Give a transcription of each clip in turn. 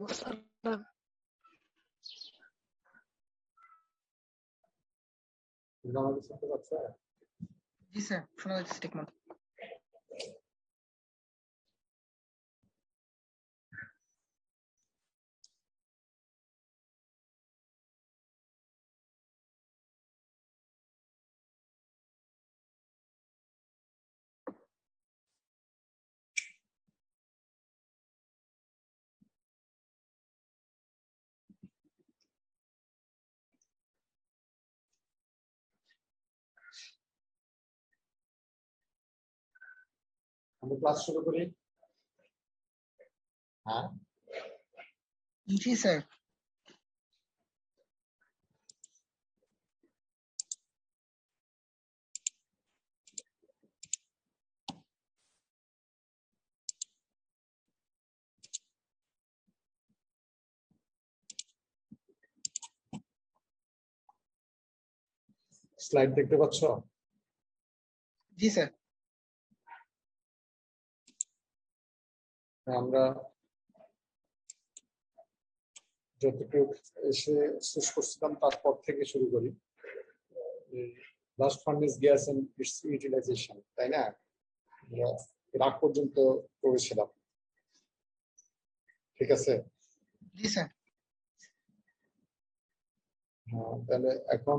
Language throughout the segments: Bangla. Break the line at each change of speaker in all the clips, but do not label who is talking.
আমাকে শুনতে পাচ্ছ?
জি স্যার, শোনা যাচ্ছে ঠিক মতো।
আমি ক্লাস শুরু করি। হ্যাঁ,
জি স্যার।
স্লাইড দেখতে পাচ্ছ?
জি স্যার।
আমরা যতটুকু এসে শেষ করছিলাম তারপর থেকে শুরু করি। Blast furnace gas and its utilization, তাই না? আমরা এর আগ পর্যন্ত পড়েছিলাম, ঠিক আছে?
জি স্যার।
তাহলে এখন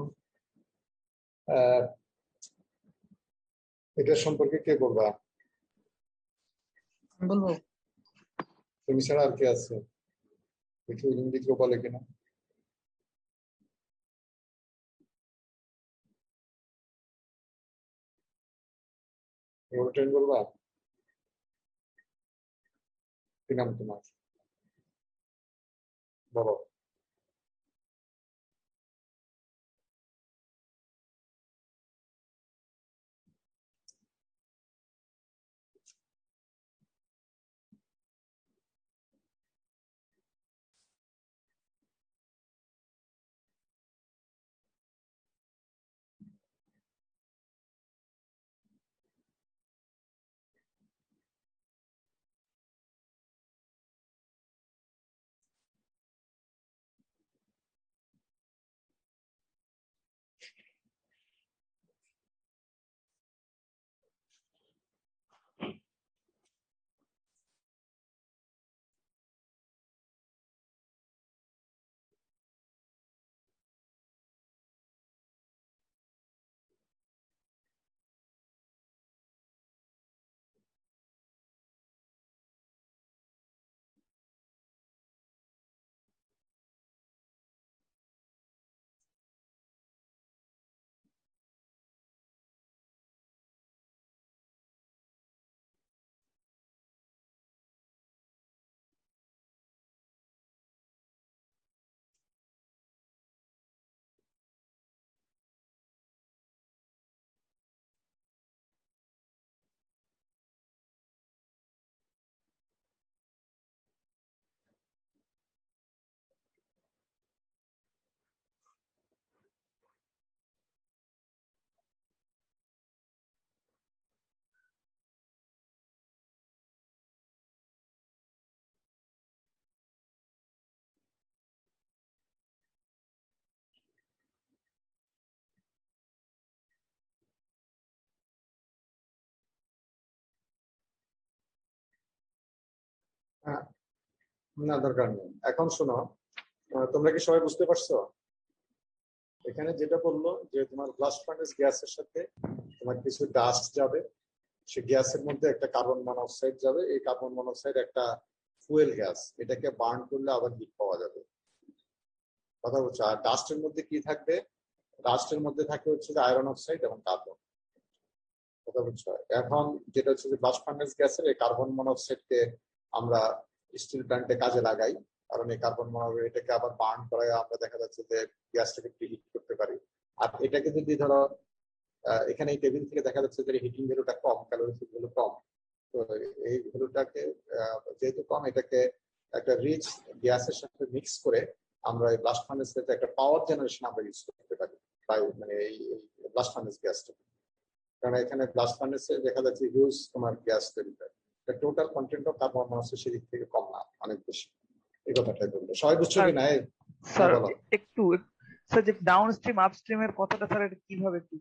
এটা সম্পর্কে কে বলবা?
আমি বলবো।
তুমি ছাড়া আর কে আছে? দেখি ইংরেজি কেউ বলে কিনা। ট্রেন বলবা? কি নাম তোমার? বলো। হ্যাঁ, না দরকার নেই, এখন শোনো। তোমরা কি সবাই বুঝতে পারছো? এখানে যেটা বললো যে তোমার ব্লাস্ট ফার্নেস গ্যাসের সাথে তোমার কিছু ডাস্ট যাবে, সে গ্যাসের মধ্যে একটা কার্বন মনোক্সাইড যাবে। এই কার্বন মনোক্সাইড একটা ফুয়েল গ্যাস, এটাকে বার্ন করলে আবার হিট পাওয়া যাবে। কথা বলছো? আর ডাস্টের মধ্যে কি থাকবে? ডাস্টের মধ্যে থাকে হচ্ছে যে আয়রন অক্সাইড এবং কার্বন। কথা বলছো? এখন যেটা হচ্ছে যে ব্লাস্ট ফার্নেস গ্যাসের এই কার্বন মনোক্সাইডকে আমরা স্টিল প্ল্যান্টে কাজে লাগাই, কারণ এই কার্বন মনোক্সাইড এটাকে আবার বার্ন করায় আমরা দেখা যাচ্ছে যে গ্যাসটাকে প্রিহিট করতে পারি। আর এটাকে যদি ধরো এখানে এই টেবিল থেকে দেখা যাচ্ছে যে হিটিং ভ্যালুটা কম, ক্যালোরিফিক ভ্যালু কম। তো এই ভ্যালুটাকে যেহেতু কম, এটাকে একটা রিচ গ্যাসের সাথে মিক্স করে আমরা এই ব্লাস্ট ফার্নেস একটা পাওয়ার জেনারেশন আমরা ইউজ করতে পারি। মানে এই ব্লাস্ট ফার্নেস গ্যাসটা, কারণ এখানে ব্লাস্ট ফার্নেসে দেখা যাচ্ছে হিউজ তোমার গ্যাস তৈরি হয়। Total content of carbon monoxide সেদিক থেকে কম না, অনেক বেশি। এই কথাটাই বললো। সবাই বুঝছো
স্যার,
কি না? হ্যাঁ,
স্যার
বলো।
একটু স্যার, যে ডাউন স্ট্রিম আপ স্ট্রিমের কথাটা স্যার এটা কিভাবে একটু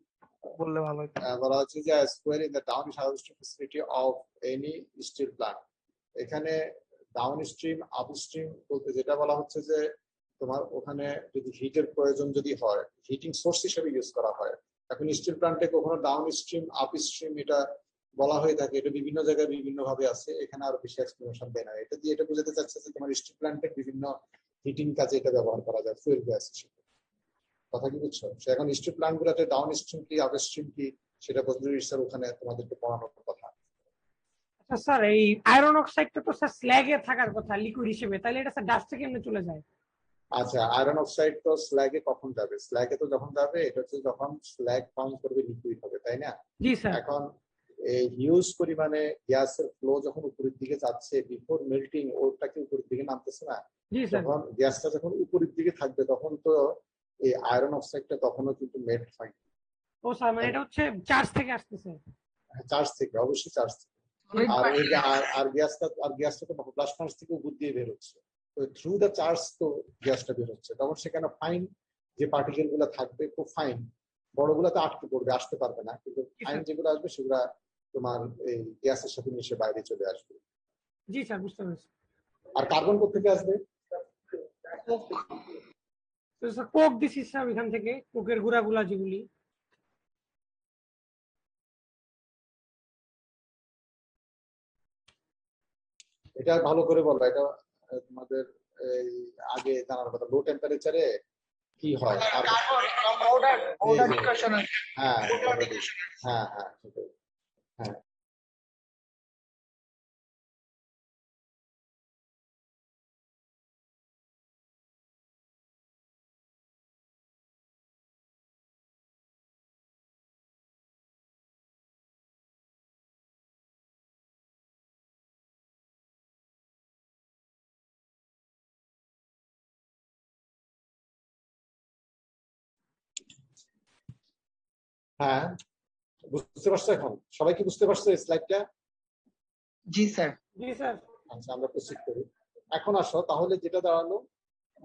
বললে ভালো হতো।
বলা হচ্ছে যে square in the down harvesting facility of any steel plant. এখানে ডাউন স্ট্রিম আপ স্ট্রিম বলতে যেটা বলা হচ্ছে যে তোমার ওখানে যদি হিটের প্রয়োজন যদি হয়, হিটিং সোর্স হিসেবে ইউজ করা হয়। এখন স্টিল প্ল্যান্টে কখনো ডাউন স্ট্রিম আপ স্ট্রিম এটা বলা হয়ে থাকে, এটা বিভিন্ন জায়গায় বিভিন্ন ভাবে আছে, এখানে আরো বেশি এক্সপ্লেনেশন দেয় না। এটা দিয়ে এটা বোঝাতে চাচ্ছে যে তোমার স্টিল প্ল্যান্টে বিভিন্ন হিটিং কাজে এটা ব্যবহার করা যায়, ফুয়েল গ্যাস হিসেবে। কথা কি বুঝছো? সে এখন স্ট্রিম প্ল্যান্ট গুলোতে ডাউন স্ট্রিম কি আপ স্ট্রিম কি সেটা বদরুল স্যার ওখানে তোমাদেরকে পড়ানোর কথা।
আচ্ছা স্যার, এই আয়রন অক্সাইডটা তো স্যার স্ল্যাগে থাকার কথা লিকুইড হিসেবে, তাহলে এটা স্যার ডাস্টে কেমনে চলে যায়?
আচ্ছা, আয়রন অক্সাইড তো স্ল্যাগে কখন যাবে? স্ল্যাগে তো যখন যাবে এটা হচ্ছে যখন স্ল্যাগ ফার্ম করবে লিকুইড হবে, তাই না?
জি স্যার।
এখন এই হিউজ পরিমাণে গ্যাসের ফ্লো যখন উপরের দিকে যাচ্ছে, বিফোর মেল্টিং ওটা কি উপরের দিকে নামতেছে না?
জি স্যার।
যখন গ্যাসটা যখন উপরের দিকে থাকবে তখন তো এই আয়রন অক্সাইডটা তখনও কিন্তু মেল্ট হয়।
ও স্যার, মানে এটা হচ্ছে চার্জ থেকে আসতেছে?
চার্জ থেকে, অবশ্যই চার্জ থেকে। আর ওই যে আর গ্যাসটা তো ব্লাস্ট ফার্নেস থেকে উপর দিয়ে বের হচ্ছে, তো থ্রু দ্য চার্জ তো গ্যাসটা বের হচ্ছে। তখন সেখানে ফাইন যে পার্টিকেল গুলো থাকবে খুব ফাইন, বড়গুলোতে আটকে পড়বে, আসতে পারবে না, কিন্তু ফাইন যেগুলো আসবে সেগুলো তোমার এই গ্যাসের সাথে মিশে বাইরে চলে আসবে।
জি স্যার, বুঝতে পেরেছি।
আর কার্বন কোথা থেকে আসবে?
তো স্যার কোক দিছি স্যার এখান থেকে, কোকের গুঁড়াগুলা যেগুলি।
এটা ভালো করে বলো, এটা তোমাদের এই আগে জানার কথা। লো টেম্পারেচারে কি হয়? আর হ্যাঁ হ্যাঁ হ্যাঁ সেটাই। হ্যাঁ, হ্যাঁ, বুঝতে পারছো এখন? সবাই কি বুঝতে পারছো এই স্লাইডটা?
জি স্যার।
জি স্যার।
আচ্ছা, আমরা প্রসিড করি। এখন আসো তাহলে, যেটা দাঁড়ালো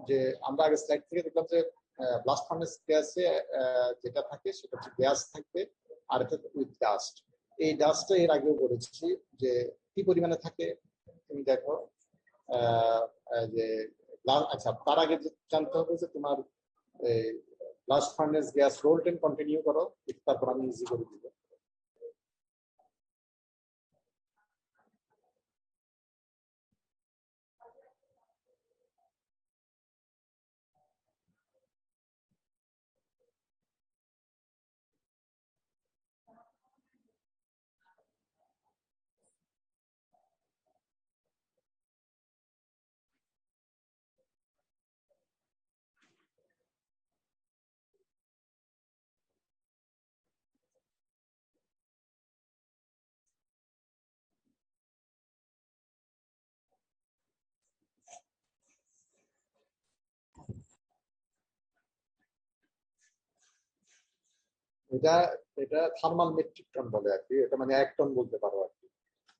যে আমরা আগে স্লাইড থেকে দেখলাম যে ব্লাস্ট ফার্নেস গ্যাসে যেটা থাকে সেটা হচ্ছে গ্যাস থাকবে, আর এটা উইথ ডাস্ট। এই ডাস্টটা এর আগেও বলেছি যে কি পরিমাণে থাকে। তুমি দেখো যে আচ্ছা, তার আগে জানতে হবে যে তোমার blast furnace gas roll ten continue করো, তারপর আমি ইজি করে দিব। এটা এটা থার্মাল মেট্রিক টন বলে আর কি, এটা মানে 1 টন বলতে পারো আর কি,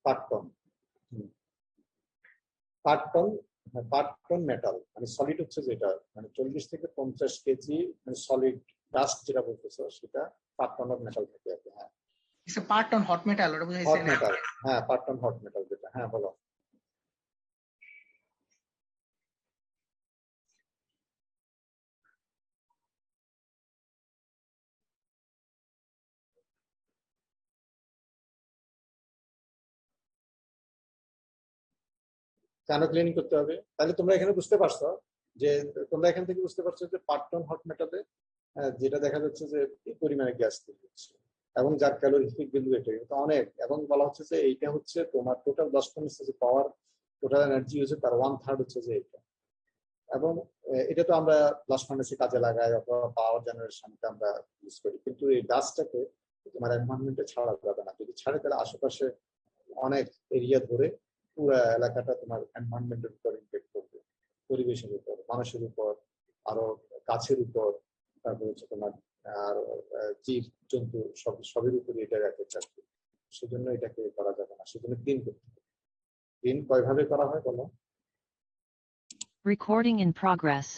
পার টন। পার টন, পার টন মেটাল মানে সলিড হচ্ছে যেটা, মানে 40 থেকে 50 কেজি মানে সলিড ডাস্ট যেটা বলতেছো সেটা পার টন অফ মেটাল থাকে আর কি। হ্যাঁ,
it's a part on hot metal, ওটা
হট
বুঝাইছে না?
মেটাল, হ্যাঁ পার টন হট মেটাল যেটা। হ্যাঁ বলো। কেন ক্লিন করতে হবে? তাহলে তোমরা এখানে বুঝতে পারছো যে, তোমরা এখান থেকে বুঝতে পারছো যে পার টন হট মেটালে যেটা দেখা যাচ্ছে যে এই পরিমাণে গ্যাস তৈরি হচ্ছে, এবং যার ক্যালোরিফিক বিন্দু এটা কিন্তু অনেক। এবং বলা হচ্ছে যে এইটা হচ্ছে তোমার টোটাল 10 যে পাওয়ার, টোটাল এনার্জি হচ্ছে তার 1/3 হচ্ছে যে এটা। এবং এটা তো আমরা ব্লাস্ট ফার্নেসে কাজে লাগাই অথবা পাওয়ার জেনারেশনকে আমরা ইউজ করি, কিন্তু এই ডাস্টটাকে তোমার এনভায়রনমেন্টে ছাড়া যাবে না। যদি ছাড়ে তাহলে আশেপাশে অনেক এরিয়া ধরে পুরো এলাকাটা তোমার এনভায়রনমেন্টের উপর ইমপ্যাক্ট করবে, পরিবেশের উপর, মানুষের উপর, আরো গাছের উপর, তারপর হচ্ছে তোমার আর জীব জন্তু সবের উপরে এটা এফেক্ট আসবে। সেজন্য এটাকে করা যাবে না, সেজন্য ক্লিন করতে হবে। ক্লিন কয়ভাবে করা হয় বলো?
Recording in progress.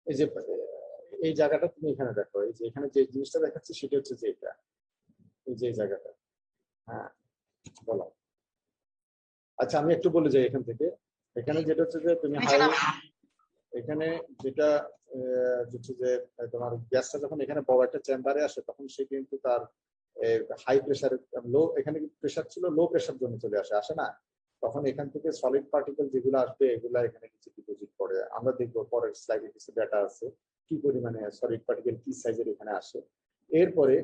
এই যে এই জায়গাটা তুমি এখানে দেখো, এই যে এখানে যে জিনিসটা দেখাচ্ছে সেটা হচ্ছে যে এটা, এই যে এই জায়গাটা। হ্যাঁ বলো। আচ্ছা আমি একটু বলে যাই এখান থেকে। এখানে যেটা হচ্ছে যে তুমি এখানে যেটা হচ্ছে যে তোমার গ্যাসটা যখন এখানে বড় একটা চেম্বারে আসে তখন সে কিন্তু তার হাই প্রেশার, লো এখানে প্রেশার ছিল, লো প্রেশার জন্য চলে আসে না? তখন এখান থেকে সলিড পার্টিকেল যেগুলো আসবে এগুলা এখানে কিছু ডিপোজিট করে। আমরা দেখবো পরের স্লাইডে কিছু ডেটা আছে কি পরিমাণে সলিড পার্টিকেল কি সাইজের এখানে আসে। এরপরে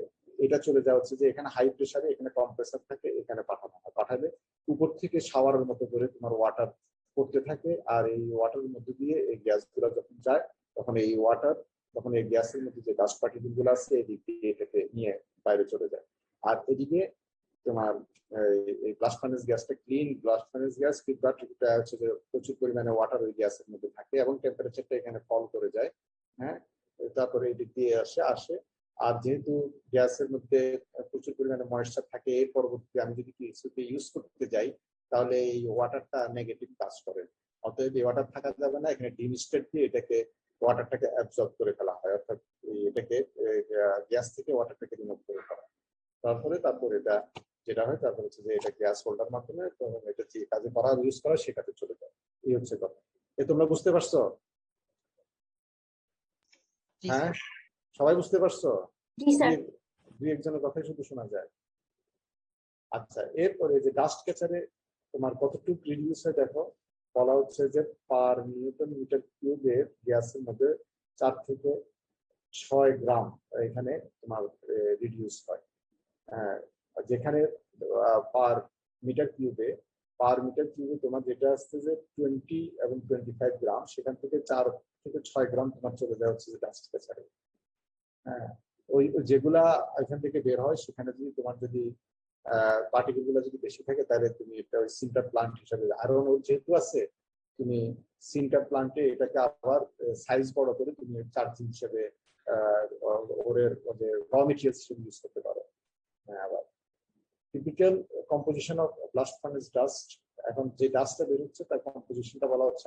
এটা চলে যাওয়া হচ্ছে যে এখানে হাই প্রেশারে, এখানে কম্প্রেসার থাকে, এখানে পাঠানো হয়। পাঠালে উপর থেকে শাওয়ারের মতো করে তোমার ওয়াটার পড়তে থাকে, আর এই ওয়াটারের মধ্যে দিয়ে এই গ্যাসগুলো যখন যায় তখন এই ওয়াটার, তখন এই গ্যাসের মধ্যে যে ডাস্ট পার্টিকেল গুলো আছে এদিক দিয়ে এটাকে নিয়ে বাইরে চলে যায়। আর এদিকে তোমার এই ব্লাস্ট ফার্নেস গ্যাসটা ক্লিন ব্লাস্ট ফার্নেস গ্যাস, কিন্তু এটা হচ্ছে যে প্রচুর পরিমাণে ওয়াটার ওই গ্যাসের মধ্যে থাকে এবং টেম্পারেচারটা এখানে ফল করে যায়। হ্যাঁ, তারপরে এদিক দিয়ে আসে। আর যেহেতু গ্যাসের মধ্যে প্রচুর পরিমাণে ময়েশ্চার থাকে, এর পরবর্তী আমি যদি কিছুতে ইউজ করতে যাই তাহলে এই ওয়াটারটা নেগেটিভ কাজ করে। অতএব এই ওয়াটার থাকা যাবে না, এখানে ডিমিস্টেট দিয়ে এটাকে ওয়াটারটাকে অ্যাবজর্ব করে ফেলা হয়, অর্থাৎ এটাকে গ্যাস থেকে ওয়াটারটাকে রিমুভ করে ফেলা। তারপরে এটা যেটা হয় তারপর হচ্ছে যে এটা গ্যাস হোল্ডার মাধ্যমে এটা যে কাজে করা ইউজ করা সে কাজে চলে যায়। এই হচ্ছে কথা। তোমরা বুঝতে পারছো? হ্যাঁ সবাই বুঝতে পারছো? দুই একজনের কথাই শুধু শোনা যায়। আচ্ছা, এরপরে যে ডাস্ট ক্যাচারে তোমার কতটুকু রিডিউস হয় দেখো। বলা হচ্ছে যে পার নিউটন মিটার কিউবের গ্যাসের মধ্যে 4 থেকে 6 গ্রাম এখানে তোমার রিডিউস হয়। যেখানে পার মিটার কিউবে তোমার যেটা আসছে যে 20 এবং 25 গ্রাম, সেখান থেকে 4 থেকে 6 গ্রাম তোমার চলে যাওয়া হচ্ছে যে ডাস্ট ক্যাচারে। হ্যাঁ, ওই যেগুলা এখান থেকে বের হয় সেখানে যদি তোমার যদি পার্টিকেল গুলো যদি বেশি থাকে তাহলে তুমি এটা ওই সিন্টার প্লান্ট হিসাবে, আরো যেহেতু আছে তুমি সিন্টার প্লান্টে এটাকে আবার সাইজ বড় করে তুমি চার্জিং হিসেবে ওরের র মেটেরিয়ালস হিসেবে ইউজ করতে পারো। আবার typical composition of blast furnace dust, এখন যে ডাস্টটা বের হচ্ছে তার কম্পোজিশনটা বলা হচ্ছে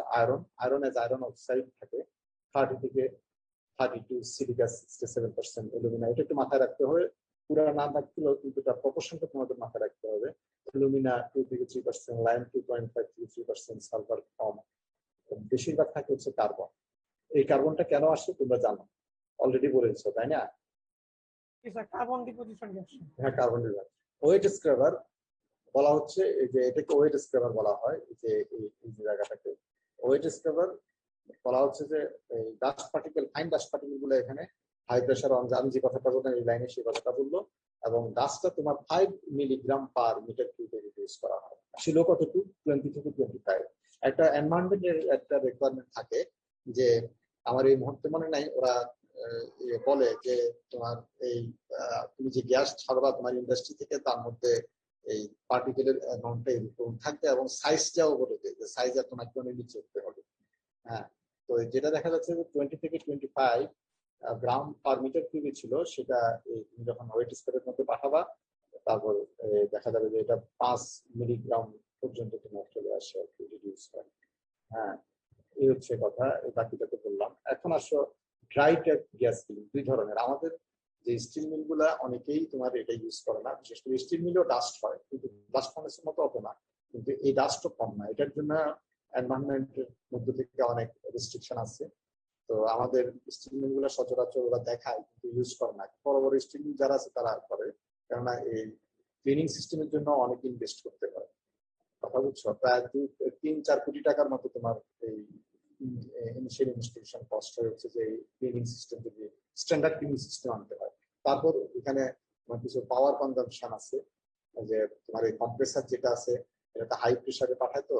আয়রন এজ আয়রন অক্সাইড থাকে 30 থেকে 32, সিলিকা 67%, অ্যালুমিনা। এটা একটু মাথায় রাখতে হবে, পুরো নাম রাখতেও কিন্তু তার প্রপোর্শনটা তোমাদের মাথায় রাখতে হবে। অ্যালুমিনা 2 থেকে 3%, লাইম 2.5 থেকে 3%, সালফার কম, বেশিরভাগ থাকে হচ্ছে কার্বন। এই কার্বনটা কেন আসে তোমরা জানো, অলরেডি বলেছো তাই না?
Carbon deposition gas.
হ্যাঁ, কার্বন ডিপোজিশন। ওয়েট স্ক্রাবার বলা হচ্ছে, এই যে এটাকে ওয়েট স্ক্রাবার বলা হয়, যে এই জায়গাটাকে ওয়েট স্ক্রাবার বলা হচ্ছে যে এই dust particle, fine dust particle গুলো এখানে হাই প্রেশার, আমি যে কথাটা বললাম এই লাইনে সেই কথাটা বললো, এবং ডাস্টটা তোমার 5 মিলিগ্রাম পার মিটার কিউবে রিডিউস করা হয়। ছিল কতটুকু? 20 থেকে 25। একটা এনভায়রনমেন্টের একটা রিকোয়ারমেন্ট থাকে যে, আমার এই মুহূর্তে মনে নাই, ওরা বলে যে তোমার এই তুমি যে গ্যাস ছাড়বা তোমার ইন্ডাস্ট্রি থেকে, তার মধ্যে এই পার্টিকেলের অ্যামাউন্টটা এরকম থাকবে এবং সাইজটাও বলে দেয় যে সাইজ আর তোমাকে অনেক নিচে উঠতে হবে। হ্যাঁ, তো যেটা দেখা যাচ্ছে যে 20 থেকে 25 গ্রাম পার মিটার কিউবে ছিল, সেটা তুমি যখন ওয়েট স্কেলের মধ্যে পাঠাবা তারপর দেখা যাবে যে এটা 5 মিলিগ্রাম পর্যন্ত তোমার চলে আসে, রিডিউস হয়। হ্যাঁ, এই হচ্ছে কথা। বাকিটা তো বললাম। এখন আসো ড্রাই টাইপ গ্যাস ফিলিং। দুই ধরনের। আমাদের যে স্টিল মিল গুলা অনেকেই তোমার এটা ইউজ করে না, বিশেষ করে স্টিল মিলেও ডাস্ট হয় কিন্তু ব্লাস্ট ফার্নেসের মতো অত না, কিন্তু এই ডাস্টও কম না। এটার জন্য এনভায়রনমেন্টের মধ্যে থেকে অনেক রেস্ট্রিকশন আছে। তো আমাদের স্টিল মিল গুলো সচরাচর ওরা দেখায় কিন্তু ইউজ করে না। বড় বড় স্টিল মিল যারা আছে তারা করে, কেননা এই ক্লিনিং সিস্টেমের জন্য অনেক ইনভেস্ট করতে হয়। কথা বুঝছো? প্রায় 3-4 কোটি টাকার মতো তোমার এই ইনিশিয়াল ইনস্টলেশন কস্ট হচ্ছে যে ক্লিনিং সিস্টেম, যদি স্ট্যান্ডার্ড ক্লিনিং সিস্টেম আনতে হয়। তারপর এখানে তোমার কিছু পাওয়ার কনজাম্পশন আছে, যে তোমার এই কম্প্রেসার যেটা আছে এটা হাই প্রেসারে পাঠায়, তো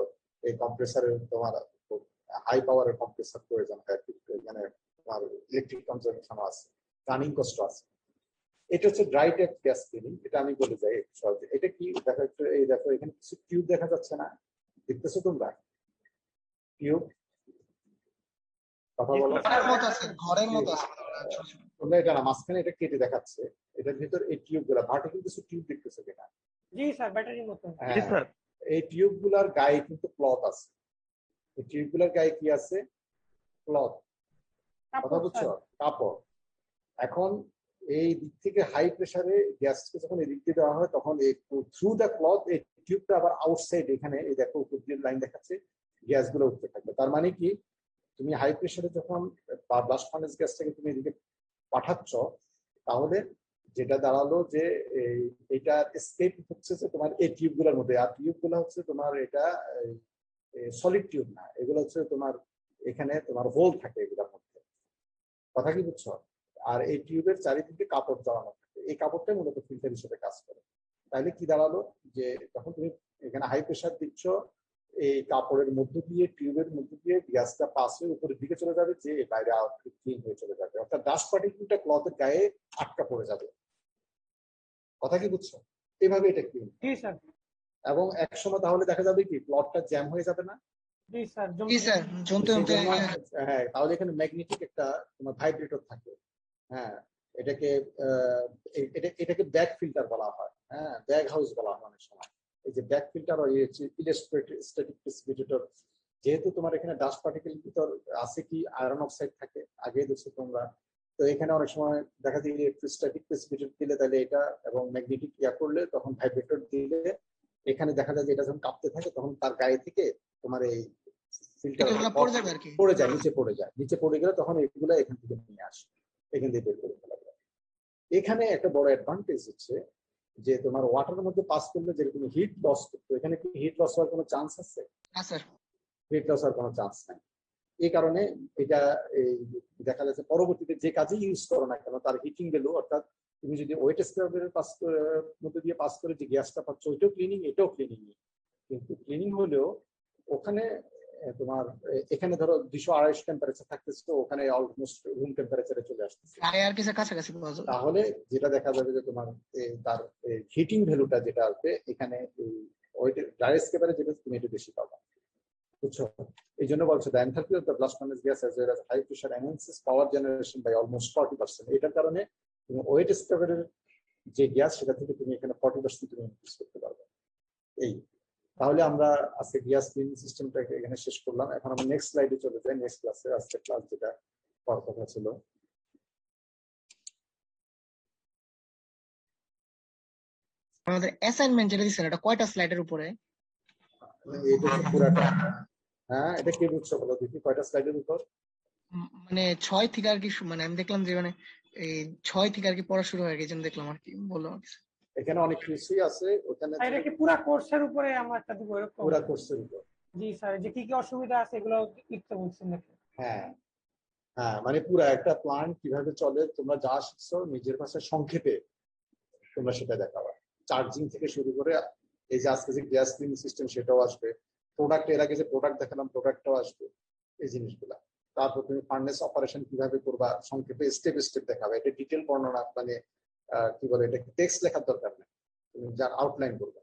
এই কম্প্রেসারে তোমার হাই পাওয়ারের কম্প্রেসার প্রয়োজন হয়, মানে তোমার ইলেকট্রিক কনজাম্পশন আছে, রানিং কষ্ট আছে। এটা হচ্ছে ড্রাই টাইপ গ্যাস ক্লিনিং, এটা আমি বলে যাই একটু সহজে। এটা কি দেখা যাচ্ছে, এই দেখো এখানে কিছু টিউব দেখা যাচ্ছে না, দেখতেছো তোমরা টিউব? কথা বলো।
ঘরের মতো আছে, ঘরের মতো আছে।
তোমরা এটা না, মাঝখানে এটা কেটে দেখাচ্ছে, এটার ভিতর এই টিউব গুলা ভার্টিক্যাল কিছু টিউব দেখতেছো কিনা?
জি স্যার, ব্যাটারির মতো।
জি
হ্যাঁ,
স্যার।
এই টিউব গুলার গায়ে কিন্তু ক্লথ আছে। এই টিউব গুলার গায়ে কি আছে? ক্লথ। কথা
কাপড়
বুঝছো?
স্যার।
কাপড়। এখন এই দিক থেকে হাই প্রেসারে গ্যাসকে যখন এদিক দিয়ে দেওয়া হয়, তখন এই থ্রু দ্য ক্লথ এই টিউবটা আবার আউটসাইড, এখানে এই দেখো উপর দিয়ে লাইন দেখাচ্ছে, গ্যাস গুলো উঠতে থাকবে। তার মানে কি, তুমি হাই প্রেসারে যখন ব্লাস্ট ফার্নেস গ্যাসটাকে তুমি এদিকে পাঠাচ্ছ, তাহলে যেটা দাঁড়ালো যে এটা স্কেপ হচ্ছে যে তোমার এই টিউব গুলোর মধ্যে, আর টিউব গুলো হচ্ছে তোমার এটা সলিড টিউব না, এগুলো হচ্ছে তোমার এখানে তোমার হোল থাকে এগুলোর মধ্যে। কথা কি বুঝছো? আর এই টিউবের চারিদিকে কাপড় জড়ানো থাকে, এই কাপড়টা মূলত ফিল্টার হিসেবে কাজ করে। তাহলে কি দাঁড়ালো যে যখন তুমি এখানে হাই প্রেসার দিচ্ছ, এই কাপড়ের মধ্য দিয়ে, টিউবের মধ্য দিয়ে গ্যাসটা পাস হয়ে উপরের দিকে চলে যাবে, যে বাইরে ক্লিন হয়ে চলে যাবে, অর্থাৎ ডাস্ট পার্টিকেলটা ক্লথের গায়ে আটকা পড়ে যাবে। কথা কি বুঝছো? এভাবে এটা ক্লিন।
জি স্যার।
এবং একসময় তাহলে দেখা যাবে কি, ক্লথটা জ্যাম হয়ে যাবে না?
জি স্যার।
জি স্যার, জমতে
সেই
জমতে
জন্য হ্যাঁ, তাহলে এখানে ম্যাগনেটিক একটা তোমার ভাইব্রেটর থাকে। হ্যাঁ, এটাকে এটাকে ব্যাক ফিল্টার বলা হয়। হ্যাঁ, ব্যাক হাউস বলা হয় অনেক সময়। এই যে ব্যাক ফিল্টার আর ইলেকট্রোস্ট্যাটিক প্রেসিপিটেটর, যেহেতু তোমার এখানে ডাস্ট পার্টিকেল ভিতর আছে কি আয়রন অক্সাইড থাকে, আগে দেখছো তোমরা। তো এখানে অনেক সময় দেখা যায় ইলেকট্রোস্ট্যাটিক প্রেসিপিটেটর দিলে তাহলে এটা, এবং ম্যাগনেটিক ইয়া করলে তখন ভাইব্রেটর দিলে, এখানে দেখা যায় যে এটা যখন কাঁপতে থাকে তখন তার গায়ে থেকে তোমার এই ফিল্টার
এগুলো পড়ে যাবে আর কি।
পড়ে যায়, নিচে পড়ে যায়। নিচে পড়ে গেলে তখন এগুলো এখান থেকে নিয়ে আসে, এখান থেকে বের করে ফেলা যায়। এখানে একটা বড় অ্যাডভান্টেজ হচ্ছে যে তোমার ওয়াটারের মধ্যে পাস করলে যেরকম হিট লস করতো, এখানে কি হিট লস হওয়ার কোনো চান্স আছে?
না স্যার।
হিট লস হওয়ার কোনো চান্স নাই। এই কারণে এটা এই দেখা যাচ্ছে পরবর্তীতে যে কাজে ইউজ করো না কেন, তার হিটিং ভ্যালু, অর্থাৎ তুমি যদি ওয়েট স্ক্রাবের মধ্যে দিয়ে পাস করে যে গ্যাসটা পাচ্ছ, ওইটাও ক্লিনিং, এটাও ক্লিনিং। কিন্তু ক্লিনিং হলেও ওখানে তোমার এখানে ধরো 200-250 টেম্পারেচার থাকতেছে, ওখানে অলমোস্ট রুম টেম্পারেচারে চলে আসতেছে।
আর কিছু কাছাকাছি পাওয়া যাবে।
তাহলে যেটা দেখা যাবে যে তোমার তার হিটিং ভ্যালুটা যেটা আসবে এখানে ড্রাই স্কেপারে যেটা, তুমি এটা বেশি পাবা। বুঝছো? এই জন্য বলছো the enthalpy of the blast furnace gas as well as high pressure enhances power generation by almost 40%. এটার কারণে তুমি ওয়েট স্কেপারের যে গ্যাস, সেটা থেকে তুমি এখানে 40% তুমি ইনক্রিজ করতে পারবে। এই তাহলে আমরা আজকে গ্যাস ক্লিনিং সিস্টেমটাকে এখানে শেষ করলাম। এখন আমরা নেক্সট স্লাইডে চলে যাই, নেক্সট ক্লাসে। আজকে ক্লাস যেটা হওয়ার কথা ছিল,
আমাদের অ্যাসাইনমেন্ট যেটা দিচ্ছেন এটা কয়টা স্লাইডের উপরে?
এটা হচ্ছে পুরাটা। হ্যাঁ, এটা কি বুঝছো বলো দেখি, কয়টা স্লাইডের উপর?
মানে 6 থেকে আর কি, মানে আমি দেখলাম যে মানে এই 6 থেকে আর কি পড়া শুরু হয়ে গেছে, দেখলাম আর কি, বললো আর কি।
এখানে অনেক কিছুই আছে, ওখানে
এটা কি পুরা কোর্সের উপরে আমরা একটা দিব এরকম?
পুরা কোর্সের উপর।
জি স্যার, যে কি কি অসুবিধা আছে এগুলো লিখতে বলছেন নাকি?
হ্যাঁ হ্যাঁ, মানে পুরা একটা প্ল্যান কিভাবে চলে, তোমরা যা শিখছো নিজের ভাষায় সংক্ষেপে তোমরা সেটা দেখাবা। চার্জিং থেকে শুরু করে এই যে আজকে যে গ্যাস ক্লিনিং সিস্টেম, সেটাও আসবে। প্রোডাক্ট, এর আগে যে প্রোডাক্ট দেখালাম, প্রোডাক্টটাও আসবে, এই জিনিসগুলা। তারপর তুমি ফার্নেস অপারেশন কিভাবে করবা সংক্ষেপে স্টেপ স্টেপ দেখাবে। এটা ডিটেল বর্ণনা, মানে কি বলে, এটা টেক্সট লেখার দরকার নেই, তুমি যার আউটলাইন করবে।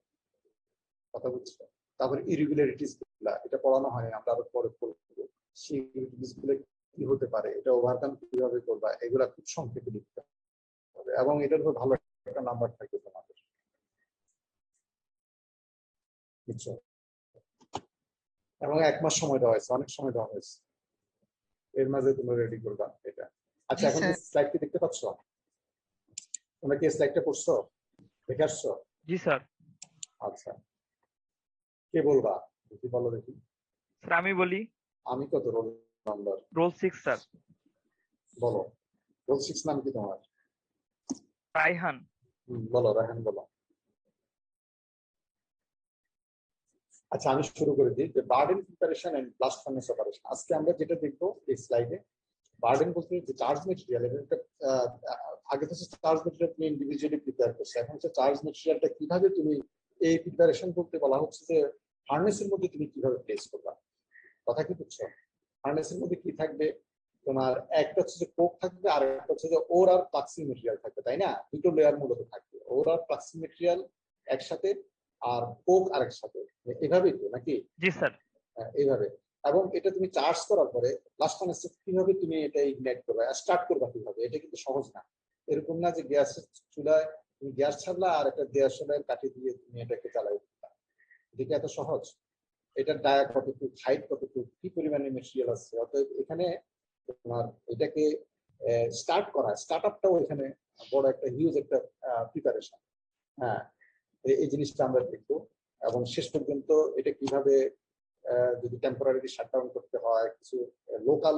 কথা বুঝছো? তারপর ইরেগুলারিটিস গুলা, এটা পড়ানো হয়, আমরা আরো পরে পড়বো। সেই ইরেগুলারিটিস গুলো কি হতে পারে, এটা ওভারকাম কিভাবে করবা, এগুলা খুব সংক্ষেপে লিখতে হবে, এবং এটার উপর ভালো একটা নাম্বার থাকবে তোমাদের। বুঝছো? এবং 1 মাস সময় দেওয়া হয়েছে, অনেক সময় দেওয়া হয়েছে, এর মাঝে তুমি রেডি করবা এটা। আচ্ছা,
জি
এখন
স্যার।
স্লাইড কি দেখতে পাচ্ছ? তোমরা কি স্লাইডটা পড়ছো, দেখে আসছো?
জি স্যার।
আচ্ছা, কে বলবা দেখি, বলো দেখি।
স্যার আমি বলি।
আমি কত রোল নাম্বার?
Roll 6 sir.
বলো, রোল 6 নাম কি তোমার?
রায়হান।
বলো, রায়হান বলো। আচ্ছা, আমি শুরু করে দিই যে burden preparation and blast furnace operation. আজকে আমরা যেটা দেখবো এই স্লাইডে, বার্ডেন বলতে যে চার্জ মেটেরিয়াল, এটা আগে তো চার্জ মেটেরিয়াল তুমি ইন্ডিভিজুয়ালি প্রিপেয়ার করছো, এখন হচ্ছে চার্জ মেটেরিয়ালটা কিভাবে তুমি এই প্রিপারেশন করতে বলা হচ্ছে যে ফার্নেসের মধ্যে তুমি কিভাবে প্লেস করবা। কথা কি বুঝছো? ফার্নেসের মধ্যে কি থাকবে, তোমার একটা হচ্ছে যে কোক থাকবে, আর একটা হচ্ছে যে ওর আর প্লাক্সি মেটেরিয়াল থাকবে, তাই না? দুটো লেয়ার মূলত থাকবে, ওর আর প্লাক্সি মেটেরিয়াল একসাথে, আর কোক আরেক সাথে, এভাবেই তো নাকি?
জি স্যার।
এইভাবে। এবং এটা তুমি চার্জ করার পরে ব্লাস্ট ফার্নেসে কিভাবে তুমি এটা ইগনাইট করবে, স্টার্ট করবে কিভাবে, এটা কিন্তু সহজ না। এরকম না যে গ্যাসের চুলায় তুমি গ্যাস ছাড়লা আর একটা দেয়াশলাইয়ের কাঠি দিয়ে তুমি এটাকে চালাই দিলা, এটা এত সহজ? এটার ডায়া কতটুকু, হাইট কতটুকু, কি পরিমাণে মেটেরিয়াল আছে, অতএব এখানে তোমার এটাকে স্টার্ট করা, স্টার্ট আপটাও এখানে বড় একটা হিউজ একটা প্রিপারেশন। হ্যাঁ, এই জিনিসটা আমরা দেখবো। এবং শেষ পর্যন্ত এটা কিভাবে যদি টেম্পোরারি শাটডাউন করতে হয়, কিছু লোকাল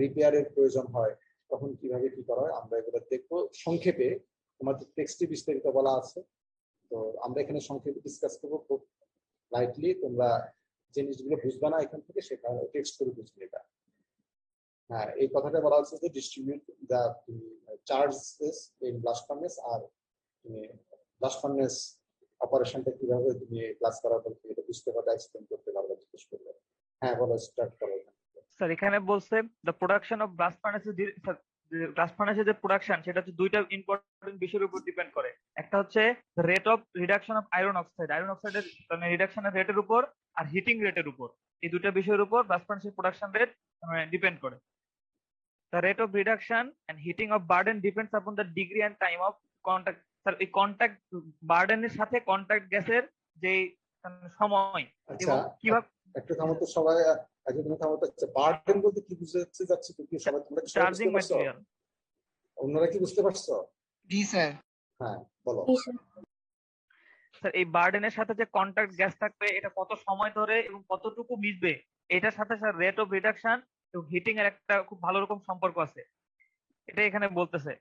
রিপেয়ারের প্রয়োজন হয়, তখন কিভাবে কি করা হয় আমরা এগুলো দেখবো সংক্ষেপে। তোমাদের টেক্সটে বিস্তারিত বলা আছে, তো আমরা এখানে সংক্ষেপে ডিসকাস করবো খুব লাইটলি। তোমরা জিনিসগুলো বুঝবে না এখান থেকে, সেটা টেক্সট করে বুঝবে এটা। হ্যাঁ, এই কথাটা বলা হচ্ছে যে distribute the charges in blast furnace, আর তুমি ব্লাস্ট ফার্নেস অপারেশনটা কিভাবে তুমি ক্লাস করার পর তুমি এটা বুঝতে পারবে, এক্সপ্লেন করতে পারবে, জিজ্ঞেস করবে। হ্যাঁ বলো, স্টার্ট করো।
স্যার এখানে বলছে the production of blast furnaces, blast ফার্নেসের যে প্রোডাকশন সেটা হচ্ছে দুইটা ইম্পর্টেন্ট বিষয়ের উপর ডিপেন্ড করে। একটা হচ্ছে rate of reduction of iron oxide, iron অক্সাইডের মানে রিডাকশনের রেটের উপর, আর হিটিং রেটের উপর। এই দুইটা বিষয়ের উপর ব্লাস্ট ফার্নেসের প্রোডাকশন রেট ডিপেন্ড করে। The rate of reduction and heating of burden depends upon the degree and time of contact. Sir এই কন্টাক্ট বার্ডেনের সাথে কন্টাক্ট গ্যাসের যে সময় এবং কিভাবে।
একটু থামো তো সবাই, একদম থামো তো। বার্ডেন বলতে কি বুঝাতে যাচ্ছে তুমি সবাই? তোমরা কি
চার্জিং ম্যাটেরিয়াল,
অন্যরা কি বুঝতে পারছো?
জি স্যার।
হ্যাঁ বলো।
স্যার এই বার্ডেনের সাথে যে কন্টাক্ট গ্যাস থাকবে এটা কত সময় ধরে এবং কতটুকু মিশবে, এটার সাথে স্যার রেট অফ রিডাকশন এবং হিটিং এর একটা খুব ভালো রকম সম্পর্ক আছে। এটা এখানে বলতেছে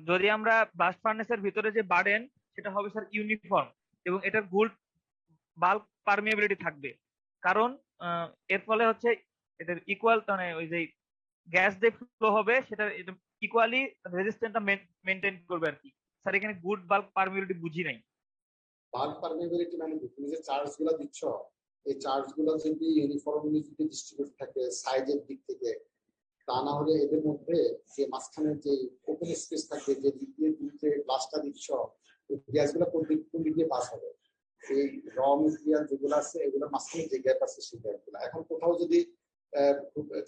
যদি আমরা ব্লাস্ট ফার্নেসের ভিতরে যে বার্ডেন সেটা হবে স্যার ইউনিফর্ম, এবং এটার গুড বাল্ক পারমিয়াবিলিটি থাকবে। কারণ এর ফলে হচ্ছে এটার ইকুয়াল মানে ওই যে গ্যাস যে ফ্লো হবে সেটা ইকুয়ালি রেজিস্ট্যান্সটা মেনটেন করবে আর কি। স্যার এখানে গুড বাল্ক পারমিয়াবিলিটি বুঝি নাই।
বাল্ক পারমিয়াবিলিটি মানে তুমি যে চার্জ গুলো দিচ্ছ, এই চার্জ গুলো যদি ইউনিফর্মলি যদি ডিস্ট্রিবিউট থাকে সাইজের দিক থেকে, তা না হলে এদের মধ্যে যে মাঝখানে যে ওপেন স্পেস থাকবে, যে দিক দিয়ে তুমি যে গ্লাসটা দিচ্ছ, ওই গ্যাসগুলো কোন দিক দিয়ে পাস হবে? এই র মেটেরিয়াল যেগুলো আছে এগুলোর মাঝখানে যে গ্যাপ আছে সেই গ্যাপগুলো। এখন কোথাও যদি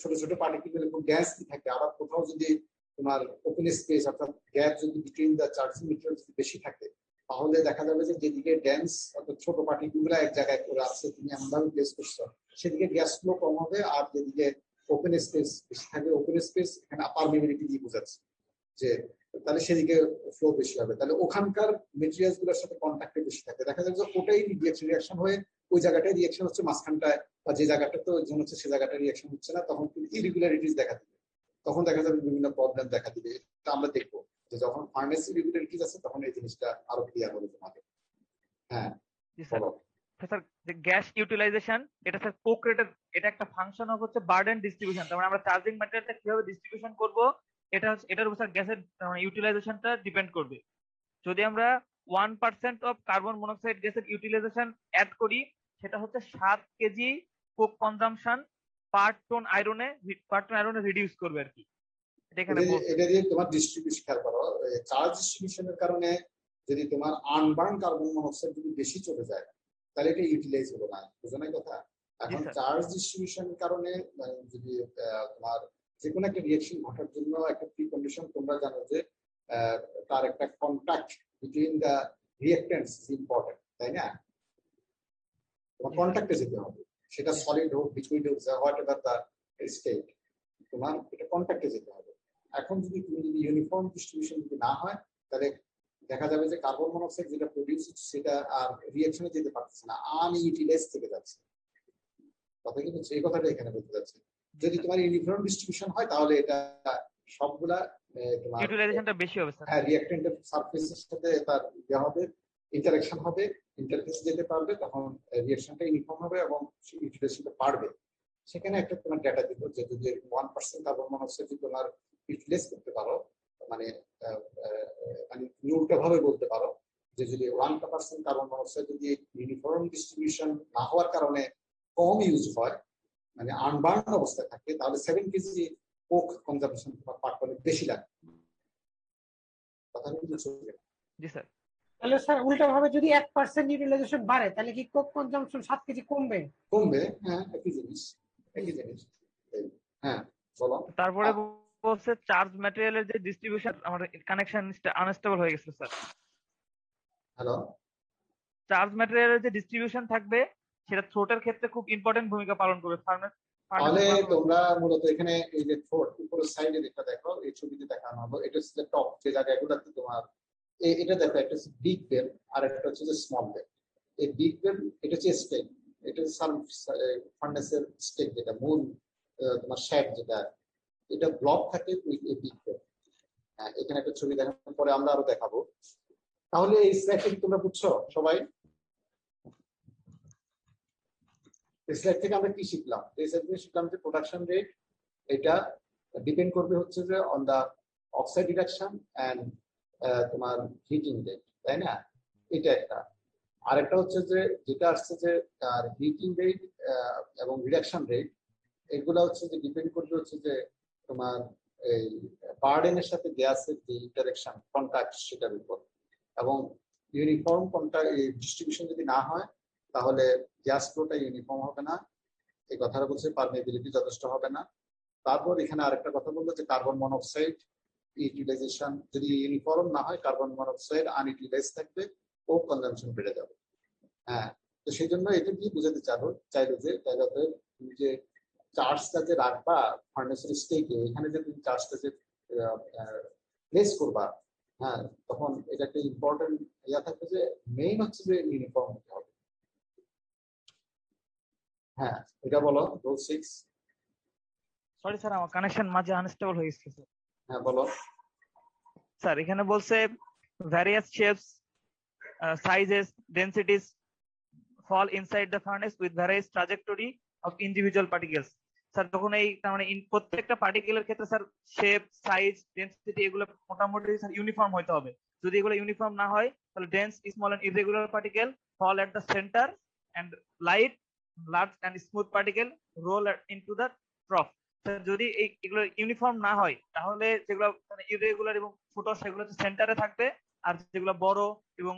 ছোট ছোট পার্টিকেল গ্যাস থাকে, আবার কোথাও যদি তোমার ওপেন স্পেস অর্থাৎ গ্যাপ যদি বিটুইন দ্য চার্জিং মেটেরিয়াল যদি বেশি থাকে, তাহলে দেখা যাবে যে যেদিকে ডেন্স অর্থাৎ ছোট পার্টিকেল গুলো এক জায়গায় করে আছে তুমি এমন ভাবে প্লেস করছো, সেদিকে গ্যাস ফ্লো কম হবে। আর যেদিকে ওপেন স্পেস বেশি থাকবে, ওপেন স্পেস এখানে পারমিয়াবিলিটি দিয়ে বোঝাচ্ছে যে তাহলে সেদিকে ফ্লো বেশি হবে, তাহলে ওখানকার মেটেরিয়ালস গুলোর সাথে কন্ট্যাক্টে বেশি থাকে। দেখা যাবে যে ওটাই রিয়াকশন হয়ে ওই জায়গাটায় রিয়াকশন হচ্ছে মাঝখানটায়, বা যে জায়গাটা তো হচ্ছে সে জায়গাটা রিয়াকশন হচ্ছে না, তখন কিন্তু ইরেগুলারিটিস দেখা দিবে। তখন দেখা যাবে বিভিন্ন প্রবলেম দেখা দিবে। এটা আমরা দেখবো যে যখন ফার্নেস ইরেগুলারিটিস আছে তখন এই জিনিসটা আরো ক্লিয়ার হবে তোমাদের। হ্যাঁ বলো।
স্যার গ্যাস ইউটিলাইজেশন এটা স্যার কোক রেটের, এটা একটা ফাংশন অফ হচ্ছে বার্ডেন ডিস্ট্রিবিউশন। তার মানে আমরা চার্জিং ম্যাটেরিয়ালটা কিভাবে ডিস্ট্রিবিউশন করব এটা হচ্ছে, এটার উপর স্যার গ্যাসের ইউটিলাইজেশনটা ডিপেন্ড করবে। যদি আমরা 1% অফ কার্বন মনোক্সাইড গ্যাসের ইউটিলাইজেশন অ্যাড করি, সেটা হচ্ছে 7 কেজি কোক কনজাম্পশন পার টন আয়রনে রিডিউস করবে আর কি।
এটা দিয়ে তোমার ডিস্ট্রিবিউশন খেয়াল করো, চার্জ ডিস্ট্রিবিউশনের কারণে যদি তোমার আনবার্ন কার্বন মনোক্সাইড যদি বেশি চলে যায় তাহলে এটা ইউটিলাইজ হলো না, বুঝো না কথা? এখন চার্জ ডিস্ট্রিবিউশনের কারণে যদি তোমার যে কোনো একটা রিঅ্যাকশন ঘটার জন্য একটা প্রি কন্ডিশন তোমরা জানো যে তার একটা contact between the reactants is important, তাই না? তোমার কন্টাক্টে যেতে হবে, সেটা সলিড হোক, লিকুইড হোক, হোয়াট এভার দ্য স্টেট, তোমার এটা কন্টাক্টে যেতে হবে। এখন যদি তুমি যদি ইউনিফর্ম ডিস্ট্রিবিউশন যদি না হয়, তাহলে দেখা যাবে যে কার্বন মনোক্সাইড যেটা প্রডিউস হচ্ছে সেটা আর রিঅ্যাকশনে যেতে পারছে না, আনইউটিলাইজ থেকে যাচ্ছে। কথা কিন্তু এই কথাটা এখানে বলতে যাচ্ছে। যদি তোমার ইউনিফর্ম ডিস্ট্রিবিউশন হয় তাহলে এটা সবগুলা তোমার
ইউটিলাইজেশনটা বেশি হবে স্যার।
হ্যাঁ, রিঅ্যাক্ট্যান্টের সারফেসের সাথে তার ইয়ে হবে, ইন্টারঅ্যাকশন হবে, ইন্টারফেসে যেতে পারবে, তখন রিঅ্যাকশনটা ইউনিফর্ম হবে এবং ইউটিলাইজেশনটা বাড়বে। সেখানে একটা তোমার ডেটা দিত যে যদি 1% কার্বন মনোক্সাইড যদি তোমার ইউটিলাইজ করতে পারো, মানে উল্টো ভাবে বলতে পারো যে যদি 1% কার্বন মনোক্সাইড যদি ইউনিফর্ম ডিস্ট্রিবিউশন না হওয়ার কারণে কম ইউজ হয়, মানে আনবার্ন অবস্থায় থাকে, তাহলে 7 কেজি কোক কনজাম্পশন তোমার পার করলে বেশি লাগে। কথা কিন্তু বুঝছো কিনা?
জি স্যার।
তাহলে স্যার উল্টা ভাবে যদি 1% ইউটিলাইজেশন বাড়ে তাহলে কি কোক কনজাম্পশন 7 কেজি কমবে?
কমবে, হ্যাঁ, একই জিনিস, একই জিনিস। হ্যাঁ, বলো।
তারপরে বলছে চার্জ ম্যাটেরিয়ালের যে ডিস্ট্রিবিউশন, আমার কানেকশন আনস্টেবল হয়ে গেছে স্যার।
হ্যালো,
চার্জ ম্যাটেরিয়ালের যে ডিস্ট্রিবিউশন থাকবে সেটা থ্রোটের ক্ষেত্রে খুব ইম্পর্টেন্ট ভূমিকা পালন করবে ফার্নেস।
তাহলে তোমরা মূলত এখানে এই যে থ্রোট উপরের সাইডে যেটা দেখো, এই ছবিতে দেখানো হলো, এটা হচ্ছে টপ যে জায়গাগুলোতে তোমার এটা দেখো, একটা হচ্ছে বিগ বেল আর একটা হচ্ছে যে স্মল বেল। এই বিগ বেল এটা হচ্ছে স্টেক, এটা হচ্ছে ফার্নেসের স্টেক, যেটা মূল তোমার শ্যাফট যেটা, এটা ব্লক থাকে উইথ এ বিগ বেল। এখানে একটা ছবি দেখানোর পরে আমরা আরো দেখাবো। তাহলে এই স্লাইডটা কি তোমরা বুঝছো সবাই? এই স্লাইড থেকে আমরা কি শিখলাম? এই স্লাইড থেকে শিখলাম যে প্রোডাকশন রেট এটা ডিপেন্ড করবে হচ্ছে যে on the oxide reduction and তোমার হিটিং রেট, তাই না? এটা একটা। আরেকটা হচ্ছে যে যেটা আসছে যে হিটিং রেট এবং রিডাকশন রেট, এগুলা হচ্ছে যে ডিপেন্ড করবে হচ্ছে যে তোমার এই বার্ডেনের সাথে গ্যাসের যে ইন্টারেকশন কন্ট্যাক্ট সেটার উপর। এবং ইউনিফর্ম কন্ট্যাক্ট ডিস্ট্রিবিউশন যদি না হয় তাহলে গ্যাস ফ্লোটা ইউনিফর্ম হবে না। এই কথাটা বলছে পারমিয়াবিলিটি যথেষ্ট হবে না। তারপর এখানে আরেকটা কথা বলবো যে কার্বন মনোক্সাইড ইউটিলাইজেশন যদি ইউনিফর্ম না হয়, কার্বন মনোক্সাইড আনইউটিলাইজ থাকবে ও কনজাম্পশন বেড়ে যাবে। হ্যাঁ, তো সেই জন্য এটা কি বুঝাতে চাইলো যে তুমি যে চার্জটা যে রাখবা ফার্নেসের স্টেকে, এখানে যে তুমি চার্জটা যে প্লেস করবা, হ্যাঁ, তখন এটা একটা ইম্পর্টেন্ট ইয়া থাকবে যে মেইন হচ্ছে যে ইউনিফর্ম হতে হবে। হ্যাঁ, এটা বলো রোল 6।
সরি স্যার, আমার কানেকশন মাঝে আনস্টেবল হয়ে গেছে।
হ্যাঁ, বলো।
স্যার এখানে বলছে various shapes, sizes, densities fall inside the furnace with various trajectory of individual particles. Sir তখন এই তার মানে প্রত্যেকটা পার্টিকেলের ক্ষেত্রে স্যার শেপ, সাইজ, ডেনসিটি এগুলো মোটামুটি স্যার ইউনিফর্ম হতে হবে। যদি এগুলো ইউনিফর্ম না হয় তাহলে dense, small and irregular particle fall at the center and light, large and smooth particle roll into the trough. Sir যদি এগুলো ইউনিফর্ম না হয় তাহলে যেগুলো মানে ইররেগুলার এবং ছোট সেগুলো সেন্টারে থাকবে, আর যেগুলো বড় এবং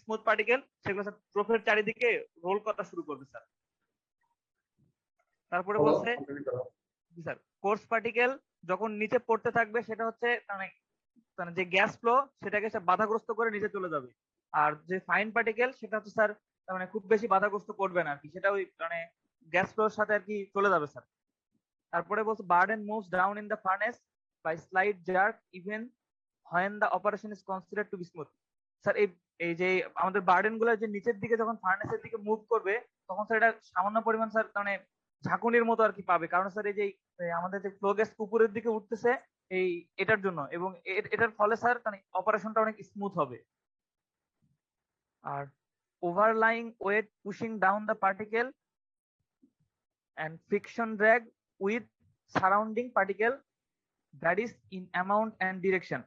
স্মুথ পার্টিকেল সেগুলো স্যার ট্রফের চারিদিকে রোল করা শুরু করবে স্যার। তারপরে বলছে স্যার কোর্স পার্টিকেল যখন নিচে পড়তে থাকবে সেটা হচ্ছে মানে যে গ্যাস ফ্লো সেটাকে স্যার বাধাগ্রস্ত করে নিচে চলে যাবে, আর যে ফাইন পার্টিকেল সেটা হচ্ছে স্যার মানে খুব বেশি বাধাগ্রস্ত করবে না আর কি, সেটা ওই মানে গ্যাস ফ্লোর সাথে আর কি চলে যাবে স্যার। তারপরে বলছে burden moves down in the furnace by slide jerk even when the operation is considered to be smooth. Sir এই যে আমাদের বার্ডেন গুলো যে নিচের দিকে যখন ফার্নেসের দিকে মুভ করবে তখন স্যার এটা সামান্য পরিমাণ স্যার মানে ঝাঁকুনির মতো আর কি পাবে, কারণ স্যার এই যে আমাদের যে ফ্লো গ্যাস উপরের দিকে উঠতেছে এটার জন্য, এবং এটার ফলে স্যার মানে অপারেশনটা অনেক স্মুথ হবে। আর overlying weight pushing down the particle and friction drag with surrounding particle varies in amount and direction.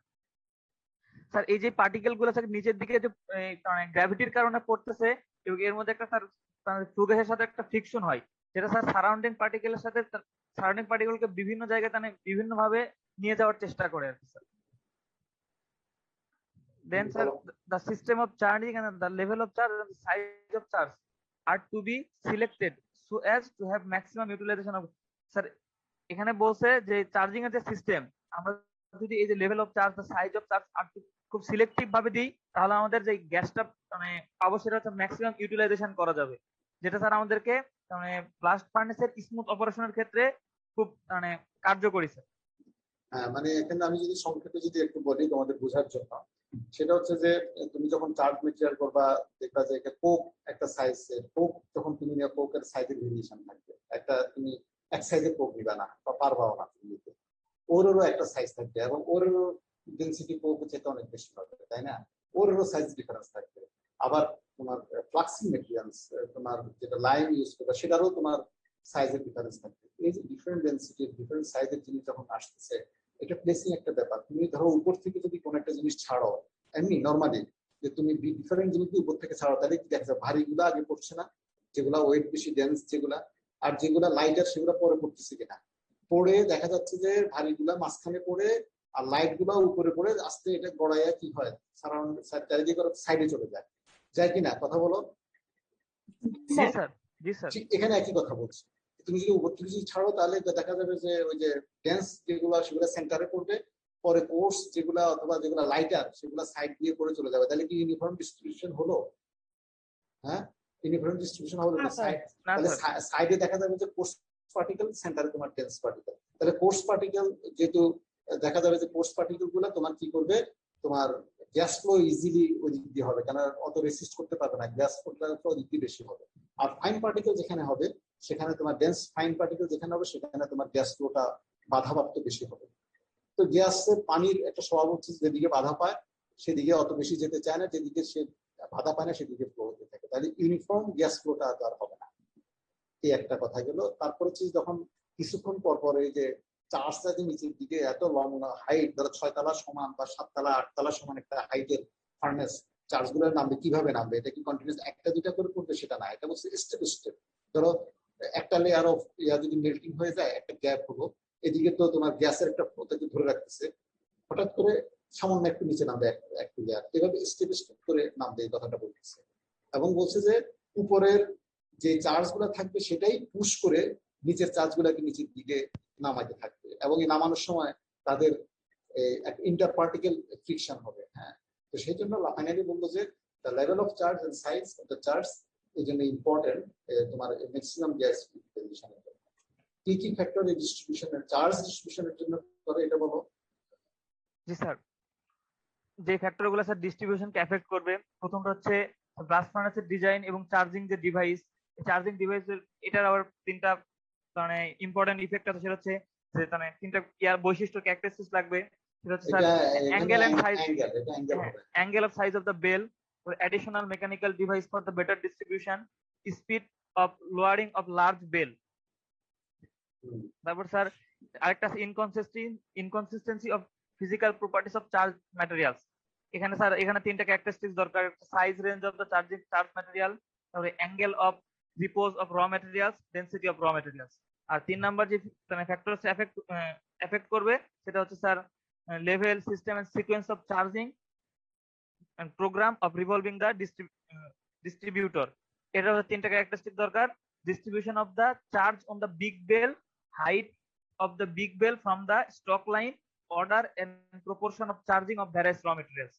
Sir এই যে পার্টিকেল গুলো স্যার নিচের দিকে যে গ্র্যাভিটির কারণে পড়তেছে এবং এর মধ্যে একটা স্যার ফ্লু গ্যাসের সাথে একটা ফ্রিকশন হয়, যেটা স্যার সারাউন্ডিং পার্টিকেলের সাথে সারাউন্ডিং পার্টিকেলকে বিভিন্ন জায়গায় বিভিন্ন ভাবে নিয়ে যাওয়ার চেষ্টা করে আর কি sir. Then sir, the system of charging and the level of charge and the size of charge are to be selected so as to have maximum utilization of. Sir এখানে বলছে যে চার্জিং এর যে সিস্টেম, আমরা যদি এই যে level of charge, the size of charge আর খুব সিলেক্টিভ ভাবে দিই তাহলে আমাদের যে গ্যাসটা মানে পাবো সেটা হচ্ছে ম্যাক্সিমাম ইউটিলাইজেশন করা যাবে, যেটা স্যার আমাদেরকে মানে ব্লাস্ট ফার্নেসের স্মুথ অপারেশনের ক্ষেত্রে খুব মানে কার্যকরী স্যার।
হ্যাঁ, মানে এখানে আমি যদি সংক্ষেপে যদি একটু বলি তোমাদের বোঝার জন্য, সেটা হচ্ছে যে তুমি যখন চার্জ মেটেরিয়াল করবা দেখবা যে কোক একটা সাইজের কোক, যখন তুমি কোকের সাইজের ভেরিয়েশন থাকবে, একটা তুমি এক সাইজের কোক নিবা না বা পারবাও না, ওরও একটা সাইজ থাকবে এবং ওর ডেনসিটি কোক যেটা অনেক বেশি হবে, তাই না? ওরও সাইজ ডিফারেন্স থাকবে। আবার তোমার ফ্লাক্সিং মেটেরিয়ালস, তোমার যেটা লাইম ইউজ করবে সেটারও তোমার সাইজের ডিফারেন্স থাকবে। এই যে ডিফারেন্ট ডেনসিটি ডিফারেন্ট সাইজের জিনিস যখন আসতেছে, এটা প্লেসিং একটা ব্যাপার। তুমি ধরো উপর থেকে যদি কোনো একটা জিনিস ছাড়ো এমনি নর্মালি, যে তুমি ডিফারেন্ট জিনিস উপর থেকে ছাড়ো, তাহলে কি দেখা যায় ভারী গুলা আগে পড়ছে না, যেগুলা ওয়েট বেশি ডেন্স যেগুলা, আর যেগুলা লাইটার সেগুলো পরে পড়তেছে কিনা। পড়ে দেখা যাচ্ছে যে ভারীগুলা মাঝখানে পড়ে আর লাইট গুলা উপরে পড়ে আস্তে এটা গড়াইয়া কি হয় সারাউন্ড চারিদিকে সাইডে চলে যায়, যায় কিনা? কথা বলো।
জি স্যার, জি স্যার।
ঠিক এখানে একই কথা বলছি। তুমি যদি উপর থেকে যদি ছাড়ো তাহলে দেখা যাবে যে ওই যে ডেন্স যেগুলো সেগুলো সেন্টারে পড়বে, পরে কোর্স যেগুলা অথবা যেগুলা লাইটার সেগুলা সাইড দিয়ে পড়ে চলে যাবে। তাহলে কি ইউনিফর্ম ডিস্ট্রিবিউশন হলো? হ্যাঁ, ইউনিফর্ম ডিস্ট্রিবিউশন হবে। তাহলে সাইডে দেখা যাবে যে কোর্স পার্টিকেল, সেন্টারে তোমার ডেন্স পার্টিকেল। তাহলে কোর্স পার্টিকেল যেহেতু দেখা যাবে যে কোর্স পার্টিকেল গুলো তোমার কি করবে, তোমার গ্যাস ফ্লো ইজিলি ওই দিক দিয়ে হবে, কারণ অত রেসিস্ট করতে পারবে না, গ্যাস ফ্লো ওই দিক দিয়ে বেশি হবে। আর ফাইন পার্টিকেল যেখানে হবে সেখানে তোমার ডেন্স ফাইন পার্টিকেল যেখানে হবে সেখানে তোমার গ্যাস ফ্লোটা বাধাপ্রাপ্ত বেশি হবে। তো গ্যাসের পানির একটা স্বভাব হচ্ছে যেদিকে বাধা পায় সেদিকে অত বেশি যেতে চায় না, যেদিকে সে বাধা পায় না সেদিকে ফ্লো হতে থাকে। তাহলে ইউনিফর্ম গ্যাস ফ্লোটা আর হবে না। এই একটা কথা গেল। তারপর হচ্ছে যখন কিছুক্ষণ পর পর এই যে চার্জটা যে নিচের দিকে এত লং হাইট, ধরো 6 তলা সমান বা 7 তলা 8 তলা সমান একটা হাইটের ফার্নেস, চার্জ গুলো নামবে কিভাবে নামবে? এটা কি কন্টিনিউস একটা দুইটা করে করবে? সেটা না, এটা বলছে স্টেপ স্টেপ। ধরো একটা লেয়ার অফ যদি মেল্টিং হয়ে যায়, একটা গ্যাপ হলো, এদিকে তো তোমার গ্যাসের একটা ফ্লোটাকে ধরে রাখতেছে, হঠাৎ করে সামান্য একটু নিচে নামবে একটু লেয়ার, এভাবে স্টেপ স্টেপ করে নামবে, এই কথাটা বলতেছে। এবং বলছে যে উপরের যে চার্জ গুলো থাকবে সেটাই পুশ করে নিচের চার্জ গুলাকে নিচের দিকে নামাইতে থাকবে, এবং এই নামানোর সময় তাদের ইন্টার পার্টিকেল ফ্রিকশন হবে। হ্যাঁ, তো সেই জন্য ফাইনালি বলবো যে the level of charge and size of the charge এই জন্য ইম্পর্টেন্ট তোমার ম্যাক্সিমাম গ্যাস ডিস্ট্রিবিউশনের জন্য। কি কি ফ্যাক্টর এই ডিস্ট্রিবিউশনের, চার্জ ডিস্ট্রিবিউশনের জন্য করে এটা বলো।
জি স্যার, যে ফ্যাক্টর গুলো স্যার ডিস্ট্রিবিউশনকে এফেক্ট করবে, প্রথমটা হচ্ছে ব্লাস্ট ফার্নাসের ডিজাইন এবং চার্জিং যে ডিভাইস। চার্জিং ডিভাইসের এটার আবার তিনটা মানে ইম্পর্টেন্ট ইফেক্ট আছে, সেটা হচ্ছে যে মানে তিনটা ইয়ার বৈশিষ্ট্য ক্যারেক্টারিস্টিক্স লাগবে। সেটা হচ্ছে sir angle and size, angle of size of the bell, additional mechanical device for the better distribution, speed of lowering of large bell. তারপর স্যার আরেকটা inconsistency of physical properties of charge materials. এখানে স্যার এখানে তিনটা ক্যারেক্টারিস্টিক্স দরকার, size range of the charging charge material, তারপরে angle of repose of raw materials, density of raw materials. আর 3 নাম্বার যে ফ্যাক্টরস এফেক্ট করবে সেটা হচ্ছে sir level, system and sequence of charging and program of revolving the distributor. এটা হচ্ছে তিনটা ক্যারেক্টারিস্টিক দরকার। Distribution of the charge on the big bell, height of the big bell from the stock line, order and proportion of charging of various raw materials.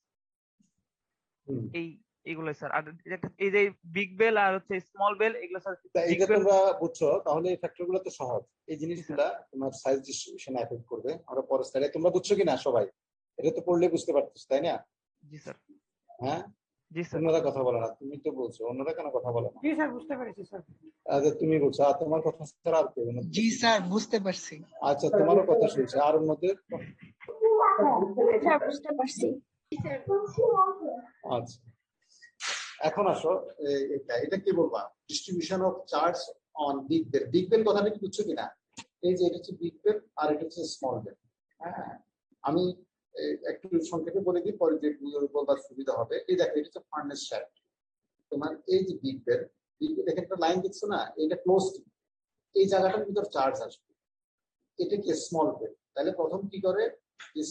এইগুলো স্যার। আর এই যে বিগ বেল আর হচ্ছে স্মল বেল, এগুলো স্যার
এইটা তোমরা বুঝছো। তাহলে এই ফ্যাক্টরগুলো তো সহজ, এই জিনিসগুলা তোমার সাইজ ডিস্ট্রিবিউশন এফেক্ট করবে। আমরা পরের স্লাইডে তোমরা বুঝছো কিনা সবাই? এটা তো পড়লে বুঝতে পারতেছ, তাই না?
জি স্যার।
হ্যাঁ,
জি স্যার।
অন্যরা কথা বলে না, তুমি তো বলছো, অন্যরা কেন কথা বলে না?
জি স্যার, বুঝতে পেরেছি স্যার।
আচ্ছা, তুমি বলছো, আর তোমার কথা স্যার আর কেউ?
জি স্যার, বুঝতে পারছি।
আচ্ছা, তোমারও কথা শুনছে, আর অন্যদের?
স্যার বুঝতে পারছি।
আচ্ছা, এখন আসো, এটা কি বলবা? Distribution of charge on big bell. Big bell কথাটা কি বুঝছো কিনা? এই যে এটা হচ্ছে বিগ বেল আর এটা হচ্ছে স্মল বেল। হ্যাঁ, আমি একটু সংক্ষেপে বলে দিই, পরে যে বলবার সুবিধা হবে। এই দেখো, এটা হচ্ছে ফার্নেস শ্যাফট। তোমার এই যে বিগ বেল, দেখে একটা লাইন দেখছো না, এটা ক্লোজ, এই জায়গাটার ভিতর চার্জ আসবে। এটা কি স্মল বেল। তাহলে প্রথম কি করে,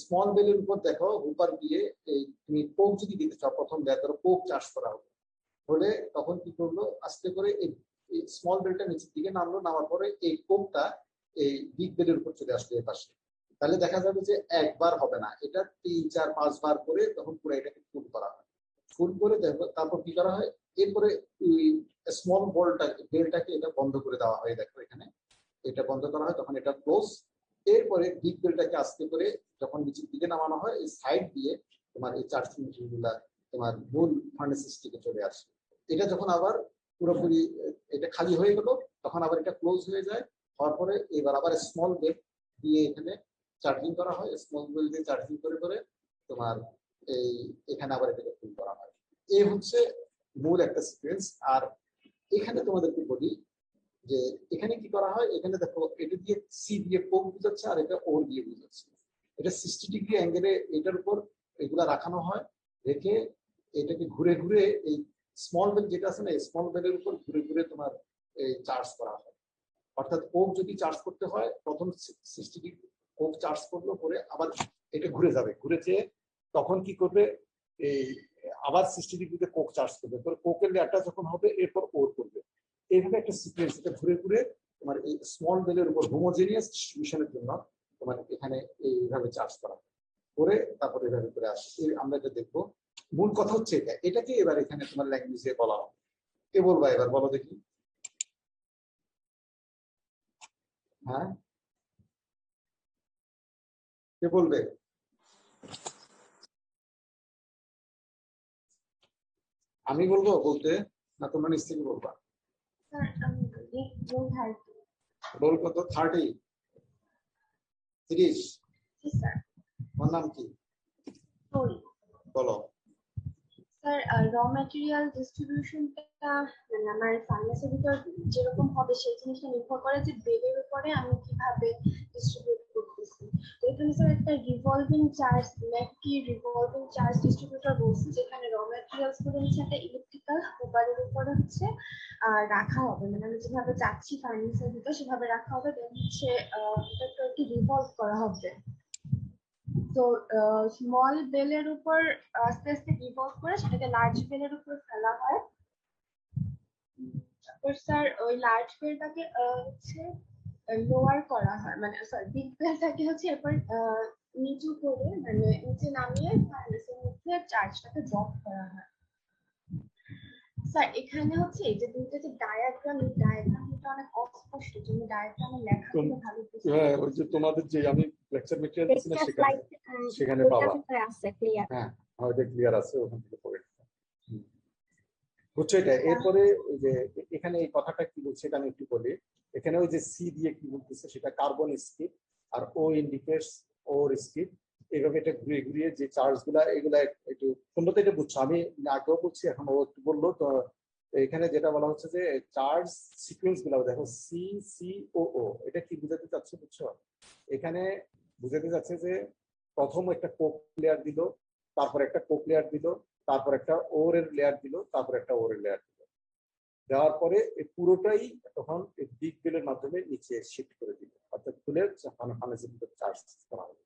স্মল বেলের উপর দেখো হুপার দিয়ে এই তুমি কোক যদি দিতে চাও, প্রথম ধরো কোক চার্জ করা হবে, হলে তখন কি করলো, আস্তে করে এই স্মল বেলটা নিচের দিকে নামলো, নামার পরে এই কোকটা এই বিগ বেলের উপর চলে আসলো এই পাশে। তাহলে দেখা যাবে যে একবার হবে না, এটা 3, 4, 5 বার করে তখন পুরো এটাকে ফুল করা হয়। ফুল করে দেখো তারপর কি করা হয়, এরপরে স্মল বেলটাকে এটা বন্ধ করে দেওয়া হয়। দেখো এখানে এটা বন্ধ করা হয়, তখন এটা ক্লোজ। এরপরে বিগ বেলটাকে আস্তে করে যখন নিচের দিকে নামানো হয়, এই সাইড দিয়ে তোমার এই চার্জিং মেশিন গুলা তোমার মূল ফার্নেসেস থেকে চলে আসে। এটা যখন আবার পুরোপুরি এটা খালি হয়ে গেল, তখন আবার এটা ক্লোজ হয়ে যায়। হওয়ার পরে এবার আবার স্মল বেল দিয়ে এখানে চার্জিং করা হয়। স্মল বেল দিয়ে চার্জিং করে করে তোমার এই এখানে আবার এটাকে ফুল করা হয়। এই হচ্ছে মূল একটা সিকোয়েন্স। আর এখানে তোমাদেরকে বলি যে এখানে কি করা হয়, এখানে দেখো এটা দিয়ে সি দিয়ে কোক বুঝাচ্ছে আর এটা ওর দিয়ে বুঝাচ্ছে। এটা 60 ডিগ্রি অ্যাঙ্গেলে এটার উপর এগুলা রাখানো হয়, রেখে এটাকে ঘুরে ঘুরে এই স্মল বেল যেটা আছে না, স্মল বেলের উপর ঘুরে ঘুরে তোমার এই চার্জ করা হয়। অর্থাৎ কোক যদি চার্জ করতে হয় প্রথম 60 ডিগ্রি কোক চার্জ করলো, পরে আবার এটা ঘুরে যাবে, ঘুরে যেয়ে তখন কি করবে, এই আবার 60 ডিগ্রিতে কোক চার্জ করবে, পরে কোকের লেয়ারটা যখন হবে এরপর ওর করবে। এইভাবে একটা সিকোয়েন্স, এটা ঘুরে ঘুরে তোমার এই স্মল বেলের উপর হোমোজেনিয়াস ডিস্ট্রিবিউশনের জন্য তোমার এখানে এইভাবে চার্জ করা করে তারপরে এভাবে করে আসে। আমরা এটা দেখবো। মূল কথা হচ্ছে এটা, এটাকে এবার এখানে তোমার ল্যাঙ্গুয়েজে বলা হবে। কে বলবা এবার, বলো দেখি। হ্যাঁ, কে বলবে? আমি বলবো বলতে, না তোমরা নিজ থেকে বলবা? রোল কত? 30? 30? তোমার নাম কি? বলো।
স্যার র ম্যাটেরিয়াল ডিস্ট্রিবিউশনটা মানে আমার ফার্মেসির ভিতর যেরকম হবে সেই জিনিসটা নির্ভর করে যে বেলের উপরে আমি কিভাবে ডিস্ট্রিবিউট করতেছি। তো এখানে স্যার একটা revolving charge, McKee revolving charge distributor বলছি, যেখানে র ম্যাটেরিয়ালস গুলো হচ্ছে একটা ইলেকট্রিক্যাল হুবারের উপরে হচ্ছে রাখা হবে, মানে আমি যেভাবে চাচ্ছি ফার্মেসির ভিতর সেভাবে রাখা হবে, দেন হচ্ছে এটা একটু রিভলভ করা হবে। তো স্মল বেলের উপর আস্তে আস্তে রিভলভ করে সেটাকে লার্জ বেলের উপর ফেলা হয়। তারপর স্যার ওই লার্জ বেলটাকে হচ্ছে লোয়ার করা হয়, মানে সরি বিগ বেলটাকে হচ্ছে এরপর নিচু করে মানে নিচে নামিয়ে ফার্নেসের মধ্যে চার্জটাকে ড্রপ করা হয়। স্যার এখানে হচ্ছে এই যে দুটো যে ডায়াগ্রাম, এই ডায়াগ্রামটা অনেক অস্পষ্ট, জন্য ডায়াগ্রামে লেখাগুলো ভালো বুঝতে।
হ্যাঁ, ওই যে তোমাদের যে আমি লেকচার মেটেরিয়াল দিছি না সেখানে পাবা। হ্যাঁ, ওইটা ক্লিয়ার আছে, ওখান থেকে পড়ে বুঝছো এটা। এরপরে ওই যে এখানে এই কথাটা কি বলছে এটা আমি একটু বলি। এখানে ওই যে সি দিয়ে কি বলতেছে সেটা কার্বন স্কিপ, আর ও ইন্ডিকেটস ওর স্কিপ। এইভাবে এটা ঘুরিয়ে ঘুরিয়ে যে চার্জ গুলা এগুলা একটু তোমরা তো এটা বুঝছো, আমি আগেও বলছি এখন ও একটু বললো। তো এখানে যেটা বলা হচ্ছে যে চার্জ সিকোয়েন্স গুলা দেখো, সি সি ও ও, এটা কি বুঝাতে চাচ্ছে বুঝছো? এখানে বুঝাতে যাচ্ছে যে প্রথম একটা কোক লেয়ার দিল, তারপর একটা কোক লেয়ার দিল, তারপর একটা ওর এর লেয়ার দিল, তারপর একটা ওর এর লেয়ার দিল। দেওয়ার পরে এই পুরোটাই তখন এই বিগ বেলের মাধ্যমে নিচে শিফট করে দিল, অর্থাৎ ফুলের ফার্নেসের ভিতরে চার্জ করা হবে।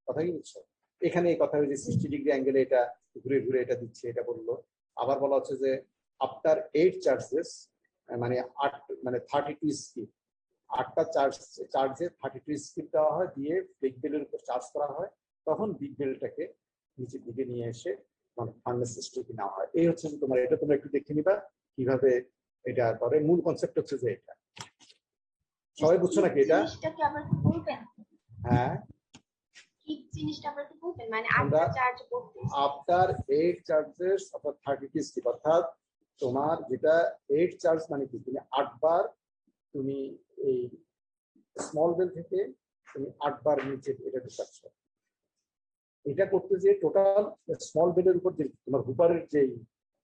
কথা কি বুঝছো? এখানে এই কথা যে 60 ডিগ্রি অ্যাঙ্গেলে এটা ঘুরে ঘুরে এটা দিচ্ছে, এটা বললো। আবার বলা হচ্ছে যে আফটার 8 চার্জেস, মানে 8 মানে 32 স্কিপ, 8টা চার্জে 32 স্কিপ দেওয়া হয়, দিয়ে বিগ বেলের উপর চার্জ করা হয়, তখন বিগ বেলটাকে নিচের দিকে নিয়ে এসে মানে ফার্নেস স্ট্রিপে নেওয়া হয়। এই হচ্ছে তোমার, এটা তোমরা একটু দেখে নিবা কিভাবে এটা করে। মূল কনসেপ্ট হচ্ছে যে এটা সবাই বুঝছো নাকি এটা? হ্যাঁ, আফটার 8 চার্জেস অর্থাৎ 32 স্কিপ, অর্থাৎ তোমার যেটা 8 চার্জ মানে কি, তুমি 8 বার তুমি এই স্মল বেল থেকে তুমি 8 বার নিচে এটা ঢুকাচ্ছ। এটা করতে যে টোটাল স্মল বেলের উপর যে তোমার হুপারের যে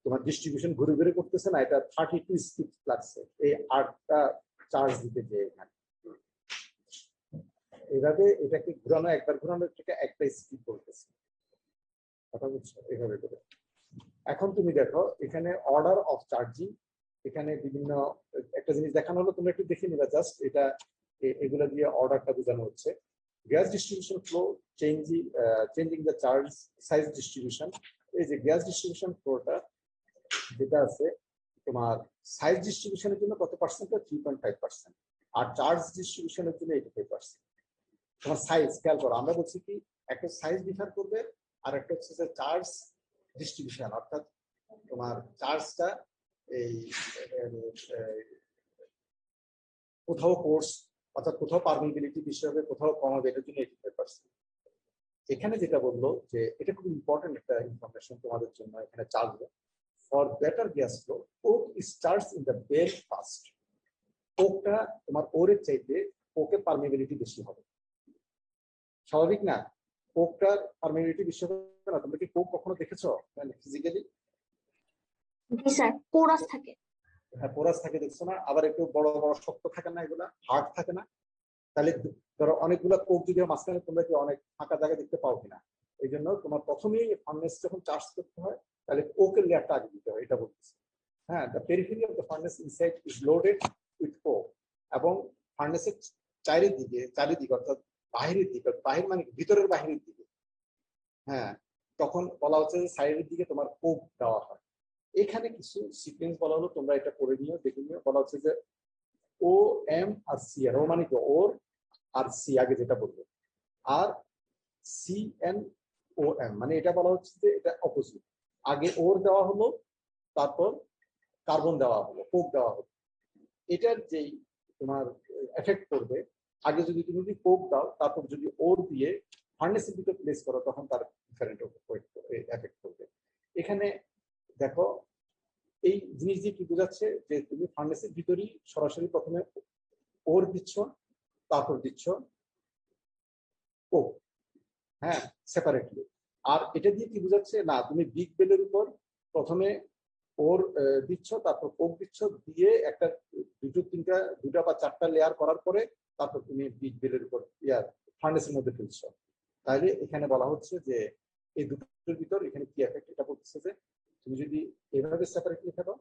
তোমার ডিস্ট্রিবিউশন ঘুরে ঘুরে করতেছে না, এটা 32 স্কিপ লাগছে এই 8টা চার্জ দিতে যে। এখানে এইভাবে এটাকে ঘুরানো, একবার ঘুরানো থেকে একটা স্কিপ করতেছে। কথা বুঝছো? এইভাবে করে এখন তুমি দেখো এখানে অর্ডার অফ চার্জিং, এখানে বিভিন্ন একটা জিনিস দেখানো হলো, তোমরা একটু দেখে নিবা জাস্ট। এটা এগুলা দিয়ে অর্ডারটা বোঝানো হচ্ছে। Gas distribution flow changing the charge size distribution. এই যে গ্যাস ডিস্ট্রিবিউশন ফ্লোটা যেটা আছে তোমার সাইজ ডিস্ট্রিবিউশনের জন্য কত পার্সেন্ট? 3.5%। আর চার্জ ডিস্ট্রিবিউশনের জন্য 85%। তোমার সাইজ খেয়াল করো, আমরা বলছি কি একটা সাইজ ডিফার করবে, আর একটা হচ্ছে যে চার্জ ডিস্ট্রিবিউশন, অর্থাৎ তোমার চার্জটা এই কোথাও কোর্স অর্থাৎ কোথাও পারমিবিলিটি বেশি হবে, কোথাও কম হবে, এটার জন্য 85%। এখানে যেটা বললো যে এটা খুব ইম্পর্টেন্ট একটা ইনফরমেশন তোমাদের জন্য এখানে charge for better gas flow coke is charge in the bell first. কোকটা তোমার ওরের চাইতে কোকের পারমিবিলিটি বেশি হবে, স্বাভাবিক না? কোকটার পারমিবিলিটি বেশি হবে না? তোমরা কি কোক কখনো দেখেছো ফিজিক্যালি?
পোরাস থাকে।
হ্যাঁ, পোরাস থাকে, দেখছো না? আবার একটু বড় বড় শক্ত থাকে না, এগুলা হার্ড থাকে না? তাহলে ধরো অনেকগুলো কোক যদি মাঝখানে তোমরা কি অনেক ফাঁকা জায়গা দেখতে পাও কিনা? এই জন্য তোমার প্রথমেই ফার্নেস যখন চার্জ করতে হয় তাহলে কোকের লেয়ারটা আগে দিতে হয়, এটা বলতেছি। হ্যাঁ, the periphery of the furnace inside is loaded with Coke. এবং ফার্নেসের চারিদিকে অর্থাৎ বাহিরের দিকে, বাহির মানে ভিতরের বাহিরের দিকে, হ্যাঁ, তখন বলা হচ্ছে যে সাইডের দিকে তোমার কোপ দেওয়া হয়। এখানে কিছু সিকোয়েন্স বলা হলো, তোমরা এটা করে নিও, দেখে নিও। বলা হচ্ছে যে ও এম আর সি আর, ও মানে কি ওর আর সি আগে যেটা বলবো, আর সি এন ও এম মানে এটা বলা হচ্ছে যে এটা অপোজিট। আগে ওর দেওয়া হলো, তারপর কার্বন দেওয়া হলো, কোক দেওয়া হলো। এটার যেই তোমার এফেক্ট করবে, আগে যদি তুমি কোক দাও তারপর যদি ওর দিয়ে ফার্নেসের ভিতরে প্লেস করো, তখন তার ডিফারেন্ট এফেক্ট করবে। এখানে দেখো এই জিনিস দিয়ে কি বোঝাচ্ছে যে তুমি ফার্নেসের ভিতরেই সরাসরি প্রথমে ওর দিচ্ছ, তারপর দিচ্ছ কোক, হ্যাঁ, সেপারেটলি। আর এটা দিয়ে কি বোঝাচ্ছে, না তুমি বিগ বেলের উপর প্রথমে ওর দিচ্ছ, তারপর কোক দিচ্ছ, দিয়ে একটা দুটা বা চারটা লেয়ার করার পরে তারপর তুমি বিগ বেলের উপর ফার্নেসের মধ্যে ফেলছো। তাহলে এখানে বলা হচ্ছে যে এই দুটোর ভিতর এখানে কি এফেক্ট, এটা বলতেছে যে তুমি যদি এভাবে সেপারেটলি ফেলো,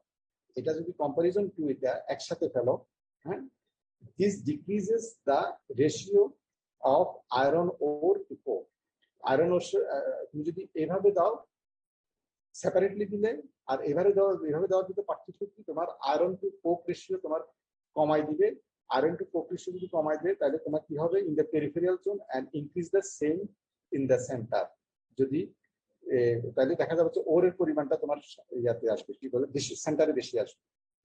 এটা যদি কম্পারিজন টু এটা একসাথে ফেলো, হ্যাঁ, this decreases the ratio of iron ore to coke. Iron ore তুমি যদি এভাবে দাও সেপারেটলি দিলে, আর এভাবে দেওয়ার ভিতরে পার্থক্য কি, তোমার আয়রন টু কোক রেশিও তোমার কমাই দিবে। আয়রন টু কোক রেশিও যদি কমাই দেয়, তাহলে তোমার কি হবে, in the peripheral zone and increase the same in the centre. যদি তাহলে দেখা যাবে যে ওর এর পরিমাণটা তোমার ইয়াতে আসবে, কি বলে, বেশি সেন্টারে বেশি আসবে।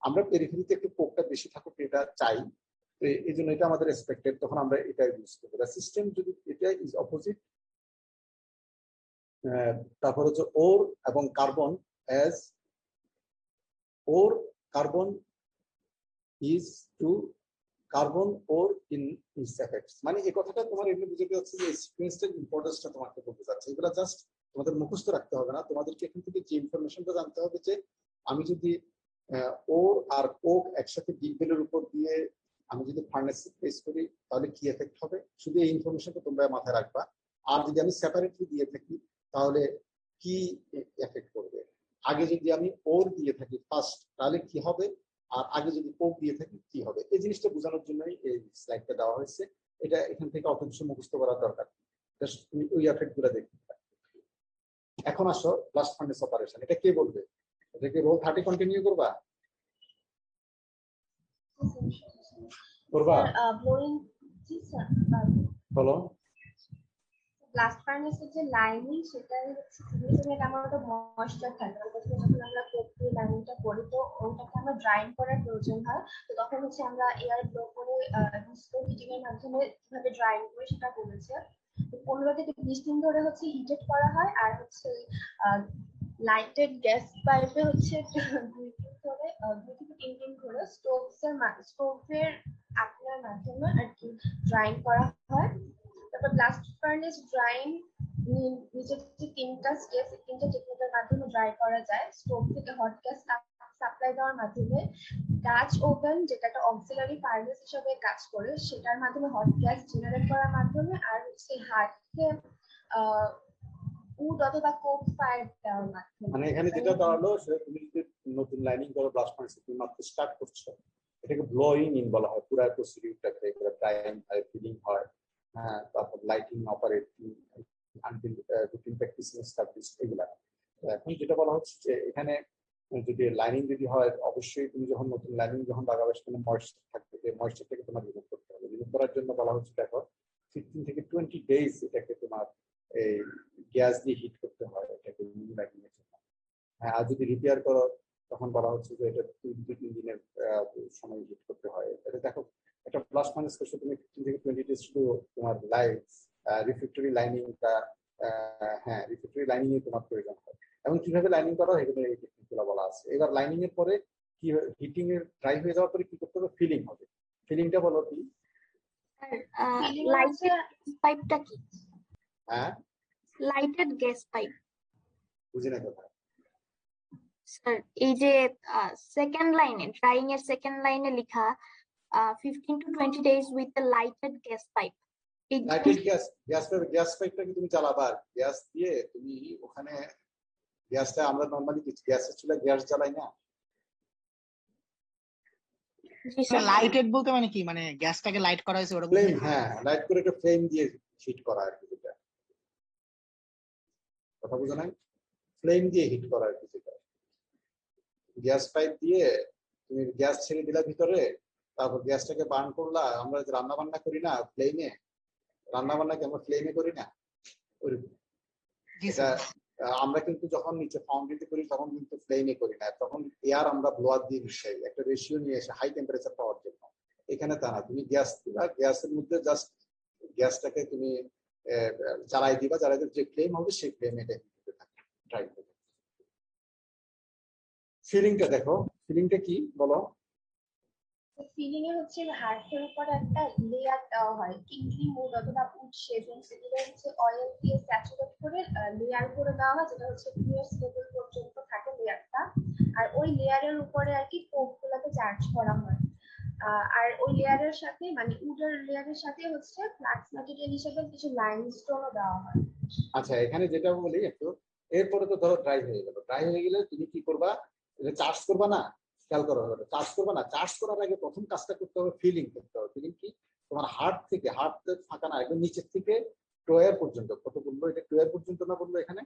আমরা পেরিফেরিতে একটু কোকটা বেশি থাকুক এটা চাই, তো এই জন্য এটা আমাদের এক্সপেক্টেড, তখন আমরা এটা ইউজ করবো। সিস্টেম যদি এটা ইজ অপোজিট, তারপর হচ্ছে ওর এবং carbon, as ore carbon is to carbon ore in its effects. মানে এই কথাটা তোমার এমনি বুঝতে যাচ্ছে যে সিকোয়েন্সটার ইম্পর্টেন্সটা তোমাকে বলতে যাচ্ছে। এগুলো জাস্ট তোমাদের মুখস্থ রাখতে হবে না, তোমাদেরকে এখান থেকে যে ইনফরমেশনটা জানতে হবে যে আমি যদি ওর আর কোক একসাথে বিগ বেলের উপর দিয়ে আমি যদি ফার্নেস প্লেস করি তাহলে কি এফেক্ট হবে, শুধু এই ইনফরমেশনটা তোমরা মাথায় রাখবা। আর যদি আমি সেপারেটলি দিয়ে থাকি তাহলে কি এফেক্ট করবে, আগে যদি আমি ওর দিয়ে থাকি ফার্স্ট তাহলে কি হবে, আর আগে যদি কোক দিয়ে থাকি কি হবে, এই জিনিসটা বোঝানোর জন্যই এই স্লাইডটা দেওয়া হয়েছে। এটা এখান থেকে অত কিছু মুখস্থ করার দরকার, তুমি ওই এফেক্ট গুলো দেখতে। এখন আসো ব্লাস্ট ফার্নেস অপারেশন, এটা কে বলবে? এটা কি রোল 30 কন্টিনিউ করবা? করবা? বলো।
ব্লাস্ট ফার্নেসের যে লাইনিং, সেটা হচ্ছে সিগনিফিকেন্ট আমার তো ময়েশ্চার থাকে। যখন আমরা কোক দিয়ে লাইনিংটা করি তো ওটাকে আমরা ড্রাইং করার প্রয়োজন হয়। তো তখন হচ্ছে আমরা এয়ার ব্লো করে হিটিং এর মাধ্যমে কিভাবে ড্রাইং করি সেটা বলেছে। 15 থেকে 20 দিন ধরে হচ্ছে হিটেড করা হয়। আর হচ্ছে লাইটেড গ্যাস পাইপে হচ্ছে 2 থেকে 3 দিন ধরে স্টোভের আপনার মাধ্যমে আর কি ড্রাইং করা হয়। তারপর ব্লাস্ট ফার্নেস ড্রাইং নিচে যে তিনটা টেকনিকের মাধ্যমে ড্রাই করা যায়। স্টোভ থেকে হট গ্যাস সাপ্লাই দেওয়ার মাধ্যমে, ডাচ ওভেন যেটা একটা অক্সিলারি ফার্নেস হিসেবে কাজ করে সেটার মাধ্যমে হট গ্যাস জেনারেট করার মাধ্যমে, আর হচ্ছে হাতকে উড অথবা কোক ফায়ার দেওয়ার মাধ্যমে।
মানে এখানে যেটা দেওয়া হলো সেটা তুমি যদি নতুন লাইনিং করো ব্লাস্ট ফার্নেস, তুমি মাত্র স্টার্ট করছো, এটাকে ব্লোয়িং ইন বলা হয়। পুরো প্রসিডিউরটাকে ড্রাইং হয়, ফিলিং হয়, হ্যাঁ, তারপর lighting operating until routine practice established, এগুলা। এখন যেটা বলা হচ্ছে যে এখানে যদি লাইনিং যদি হয়, অবশ্যই তুমি যখন নতুন লাইনিং যখন লাগাবে সেখানে ময়েশ্চার থাকবে, ময়েশ্চারটাকে তোমার রিমুভ করতে হবে। রিমুভ করার জন্য বলা হচ্ছে দেখো 15 থেকে 20 ডেজ এটাকে তোমার এই গ্যাস দিয়ে হিট করতে হয় এটাকে নিউ লাইনিং এর জন্য। হ্যাঁ, আর যদি রিপেয়ার করো তখন বলা হচ্ছে যে এটা 2-3 দিনের সময় হিট করতে হয়। এটা দেখো একটা ব্লাস্ট ফার্নেস করছে তুমি 15 থেকে 20 ডেজ শুধু তোমার রিফ্লেক্টরি লাইনিংটা, হ্যাঁ, রিফ্লেক্টরি লাইনিং এ তোমার প্রয়োজন হয়। এবং কিভাবে লাইনিং করো এখানে এই টেকনিকগুলো বলা আছে। এবার লাইনিং এর পরে কি, হিটিং এর ড্রাই হয়ে যাওয়ার পরে কি করতে হবে, ফিলিং হবে। ফিলিংটা বলো কি?
লাইটেড পাইপটা কি?
হ্যাঁ,
লাইটেড গ্যাস পাইপ।
বুঝি না কথা।
স্যার এই যে সেকেন্ড লাইনে, ড্রাইং এর সেকেন্ড লাইনে লেখা 15 to 20 days with the lighted gas pipe.
Lighted gas পাইপটা কি তুমি চালাবা? গ্যাস দিয়ে তুমি ওখানে গ্যাসটা, আমরা নরমালি গ্যাসের চুলায় গ্যাস জ্বালাই না,
জি স্যার।
লাইটেড বলতে মানে কি, মানে গ্যাসটাকে লাইট করা হয়েছে ওরকম?
ফ্লেম, হ্যাঁ, লাইট করে একটা ফ্লেম দিয়ে হিট করা আর কি, যেটা কথা বোঝা নাই, ফ্লেম দিয়ে হিট করা আর কি, যেটা গ্যাস পাইপ দিয়ে তুমি গ্যাস ছেড়ে দিলা ভিতরে, তারপর গ্যাসটাকে বার্ন করলা। আমরা যে রান্না বান্না করি না ফ্লেমে, রান্না বান্না কি আমরা ফ্লেমে করি না? ওরকম।
জি
এটা
স্যার।
আমরা কিন্তু যখন নিচে ফাউন্ডেশনে করি তখন কিন্তু ফ্লেমে করি না, তখন এয়ার আমরা ব্লোয়ার দিয়ে মিশাই একটা রেশিও নিয়ে এসে হাই টেম্পারেচার পাওয়ার জন্য। এখানে তা না, তুমি গ্যাস দিবা, গ্যাসের মধ্যে জাস্ট গ্যাসটাকে তুমি জ্বালাই দিবা, জ্বালাই দিয়ে যে ফ্লেম হবে সেই ফ্লেমে এটা হিট হতে থাকে, ট্রাই করবে। ফিলিংটা দেখো, ফিলিংটা কি বলো?
সিলিং এ হচ্ছে হার্টের উপর একটা লেয়ার দেওয়া হয়, কিংলি মুড অথবা উড শেডিং, সেগুলো হচ্ছে অয়েল দিয়ে স্যাচুরেট করে লেয়ার করে দেওয়া হয়, যেটা হচ্ছে পিএস লেভেল পর্যন্ত থাকে লেয়ারটা। আর ওই লেয়ারের উপরে আর কি কোক গুলাকে চার্জ করা হয়। আর ওই লেয়ারের সাথে মানে উডের লেয়ারের সাথে হচ্ছে ফ্লাক্স ম্যাটেরিয়াল হিসেবে কিছু লাইমস্টোনও দেওয়া হয়।
আচ্ছা, এখানে যেটা বলি একটু, এরপরে তো ধরো ড্রাই হয়ে গেল, ড্রাই হয়ে গেলে তুমি কি করবা? এটা চার্জ করবা না, খেয়াল করো, চার্জ করবা না। চার্জ করার আগে প্রথম কাজটা করতে হবে ফিলিং করতে হবে। ফিলিং কি? তোমার হার্ট থেকে, হার্ট ফাঁকা না, একদম নিচের থেকে টোয়ার পর্যন্ত, কত বললো এটা, টোয়ার পর্যন্ত না বললো এখানে,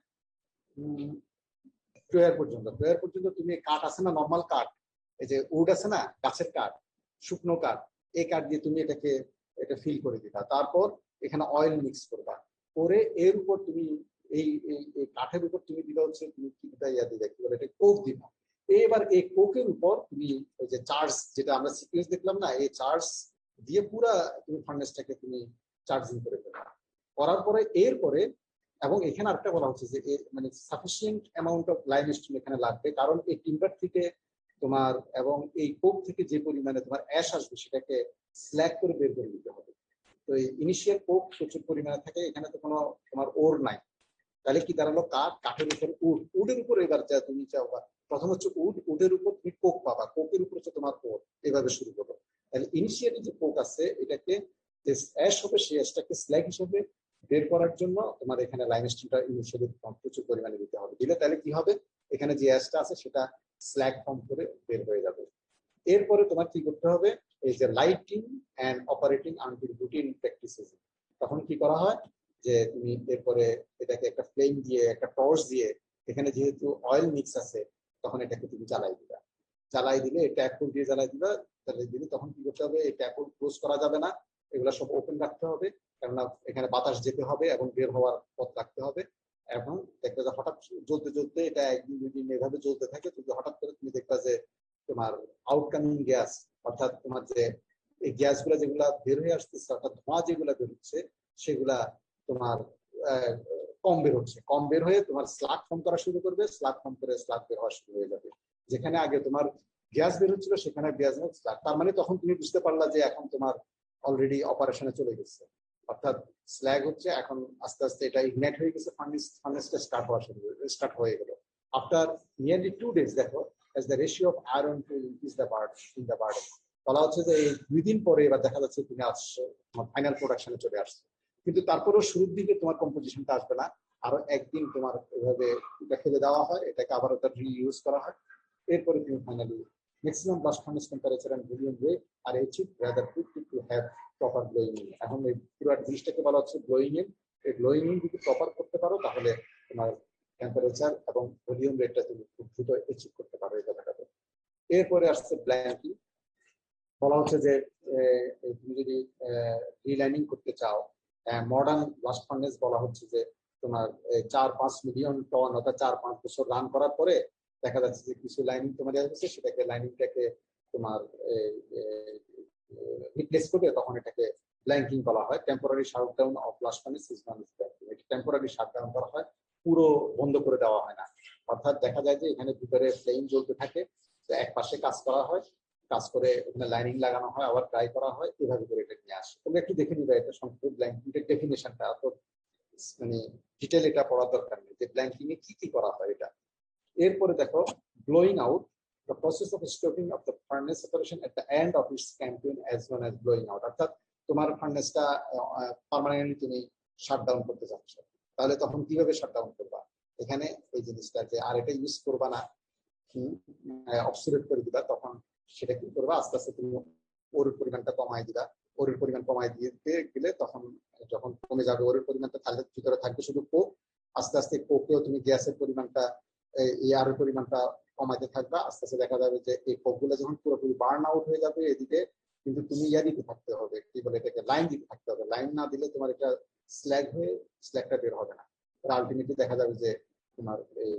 টোয়ার পর্যন্ত, টোয়ার পর্যন্ত তুমি কাঠ আছে না, নর্মাল কাঠ, এই যে উড আছে না, গাছের কাঠ, শুকনো কাঠ, এই কাঠ দিয়ে তুমি এটাকে এটা ফিল করে দিবা। তারপর এখানে অয়েল মিক্স করবা, করে এর উপর তুমি এই এই কাঠের উপর তুমি দিবা হচ্ছে, তুমি কি দিবা, ইয়া দিবা, কি বলে এটা, কোক দিবা। এবার এই কোকের উপর তুমি ওই যে চার্জ, যেটা আমরা সিকুয়েন্স দেখলাম না, এই চার্জ দিয়ে পুরা তুমি ফার্নেসটাকে তুমি চার্জিং করে দেবা। করার পরে এরপরে, এবং এখানে আরেকটা বলা হচ্ছে যে মানে সাফিসিয়েন্ট অ্যামাউন্ট অফ লাইমস্টোন এখানে লাগবে, কারণ এই টিম্বার থেকে তোমার এবং এই কোক থেকে যে পরিমাণে তোমার অ্যাশ আসবে সেটাকে স্ল্যাগ করে বের করে দিতে হবে। তো এই ইনিশিয়াল কোক প্রচুর পরিমাণে থাকে, এখানে তো কোনো তোমার ওর নাই, তাহলে কি দাঁড়ালো, কাঠ, কাঠের উপর উড, উডের উপর এবার যা তুমি চাও, প্রথম হচ্ছে উড, উডের উপর তুমি কোক পাবা, কোকের উপর হচ্ছে তোমার ওর, এভাবে শুরু করো। তাহলে ইনিশিয়ালি যে কোক আছে এটাকে যে অ্যাশ হবে সেই অ্যাশটাকে স্ল্যাগ হিসেবে বের করার জন্য তোমার এখানে লাইমস্টোনটা ইনিশিয়ালি প্রচুর পরিমাণে দিতে হবে। দিলে তাহলে কি হবে, এখানে যে অ্যাশটা আছে সেটা স্ল্যাগ ফর্ম করে বের হয়ে যাবে। এরপরে তোমার কি করতে হবে, এই যে lighting and operating until routine practices, তখন কি করা হয় যে তুমি এরপরে এটাকে একটা ফ্লেম দিয়ে, একটা টর্চ দিয়ে, এখানে যেহেতু অয়েল মিক্স আছে তখন এটাকে তুমি জ্বালাই দিবা, জ্বালাই দিলে ট্যাপ দিয়ে জ্বালাই দিবা, জ্বালাই দিলে তখন কি করতে হবে, এই ট্যাপ ক্লোজ করা যাবে না, এগুলো সব ওপেন রাখতে হবে, কেননা এখানে বাতাস যেতে হবে এবং বের হওয়ার পথ রাখতে হবে। এখন দেখবে যে হঠাৎ জ্বলতে জ্বলতে এটা একদিন দুই দিন এভাবে জ্বলতে থাকে, কিন্তু হঠাৎ করে তুমি দেখবা যে তোমার আউটকামিং গ্যাস, অর্থাৎ তোমার যে এই গ্যাস গুলা যেগুলা বের হয়ে আসতেছে, অর্থাৎ ধোঁয়া যেগুলা বের হচ্ছে সেগুলা তোমার কম বের হচ্ছে, কম বের হয়ে তোমার স্লাগ ফর্ম করা শুরু করবে, স্লাগ ফর্ম করে স্লাগ বের হওয়া শুরু হয়ে যাবে। যেখানে আগে তোমার গ্যাস বের হচ্ছিল সেখানে গ্যাস স্লাগ, তার মানে তখন তুমি বুঝতে পারলা যে এখন তোমার অলরেডি অপারেশনে চলে গেছে, অর্থাৎ স্ল্যাগ হচ্ছে এখন আস্তে আস্তে এটা ইগনাইট হয়ে গেছে, ফার্নেসটা স্টার্ট হয়ে গেল। আফটার নিয়ারলি 2 days, দেখো, as the ratio of iron to increase the burden in the burden, বলা হচ্ছে যে এই 2 দিন পরে এবার দেখা যাচ্ছে তুমি আসছো, তোমার ফাইনাল প্রোডাকশনে চলে আসছে, কিন্তু তারপরেও শুরুর দিকে তোমার কম্পোজিশনটা আসবে না, আরো একদিন তোমার এভাবে এটা ফেলে দেওয়া হয়, এটাকে আবার ওটা রিইউজ করা হয়, এরপরে তুমি finally maximum blast furnace temperature and volume rate are achieve rather quickly to have proper blowing in. এখন এই পুরো জিনিসটাকে বলা হচ্ছে ব্লোয়িং ইন। এই ব্লোয়িং ইন যদি প্রপার করতে পারো তাহলে তোমার টেম্পারেচার এবং ভলিউম রেটটা তুমি খুব দ্রুত অ্যাচিভ করতে পারো এই কথাটাতে। এরপরে আসছে ব্ল্যাঙ্কিং, বলা হচ্ছে যে তুমি যদি রিলাইনিং করতে চাও, মডার্ন ব্লাস্ট ফার্নেস বলা হচ্ছে যে তোমার 4-5 মিলিয়ন টন অর্থাৎ 4-5 বছর রান করার পরে দেখা যাচ্ছে যে কিছু লাইনিং তোমার হচ্ছে, সেটাকে লাইনিংটাকে তোমার রিপ্লেস করবে, তখন এটাকে ব্ল্যাঙ্কিং বলা হয়। Temporary shutdown of blast furnace is known as blanking, এটা টেম্পোরারি শাটডাউন করা হয়, পুরো বন্ধ করে দেওয়া হয় না। অর্থাৎ দেখা যায় যে এখানে ভিতরে ফ্লেম জ্বলতে থাকে, তো এক পাশে কাজ করা হয়, কাজ করে ওখানে লাইনিং লাগানো হয়, আবার ট্রাই করা হয়, এভাবে করে এটা নিয়ে আসে। তোমরা একটু দেখে নিবে এটা সংক্ষেপে, ব্ল্যাঙ্কিংয়ের ডেফিনেশনটা অত মানে ডিটেল এটা পড়ার দরকার নেই যে ব্ল্যাঙ্কিং এ কি কি করা হয় এটা। এরপরে দেখো blowing out, the process of stopping of the furnace operation at the end of its campaign as known as blowing out, অর্থাৎ তোমার ফার্নেসটা পার্মানেন্টলি তুমি শাটডাউন করতে যাচ্ছ, তাহলে তখন কিভাবে শাটডাউন করবা, এখানে এই জিনিসটা যে আর এটা ইউজ করবা না, অবসোলিউট করে দিবা, তখন সেটা কি করবা, আস্তে আস্তে তুমি ওরের পরিমাণটা কমাই দিবা। ওরের পরিমাণ কমাই দিতে গেলে তখন যখন কমে যাবে ওরের পরিমাণটা, তাহলে ভিতরে থাকবে শুধু কোক। আস্তে আস্তে কোকেও তুমি গ্যাসের পরিমাণটা, এয়ারের পরিমাণটা কমাইতে থাকবা। আস্তে আস্তে দেখা যাবে যে এই কোকগুলো যখন পুরোপুরি বার্ন আউট হয়ে যাবে, এদিকে কিন্তু তুমি ইয়া দিতে থাকতে হবে, কি বলে এটাকে, লাইন দিতে থাকতে হবে। লাইন না দিলে তোমার এটা স্ল্যাগ হয়ে স্ল্যাগটা বের হবে না। আলটিমেটলি দেখা যাবে যে তোমার এই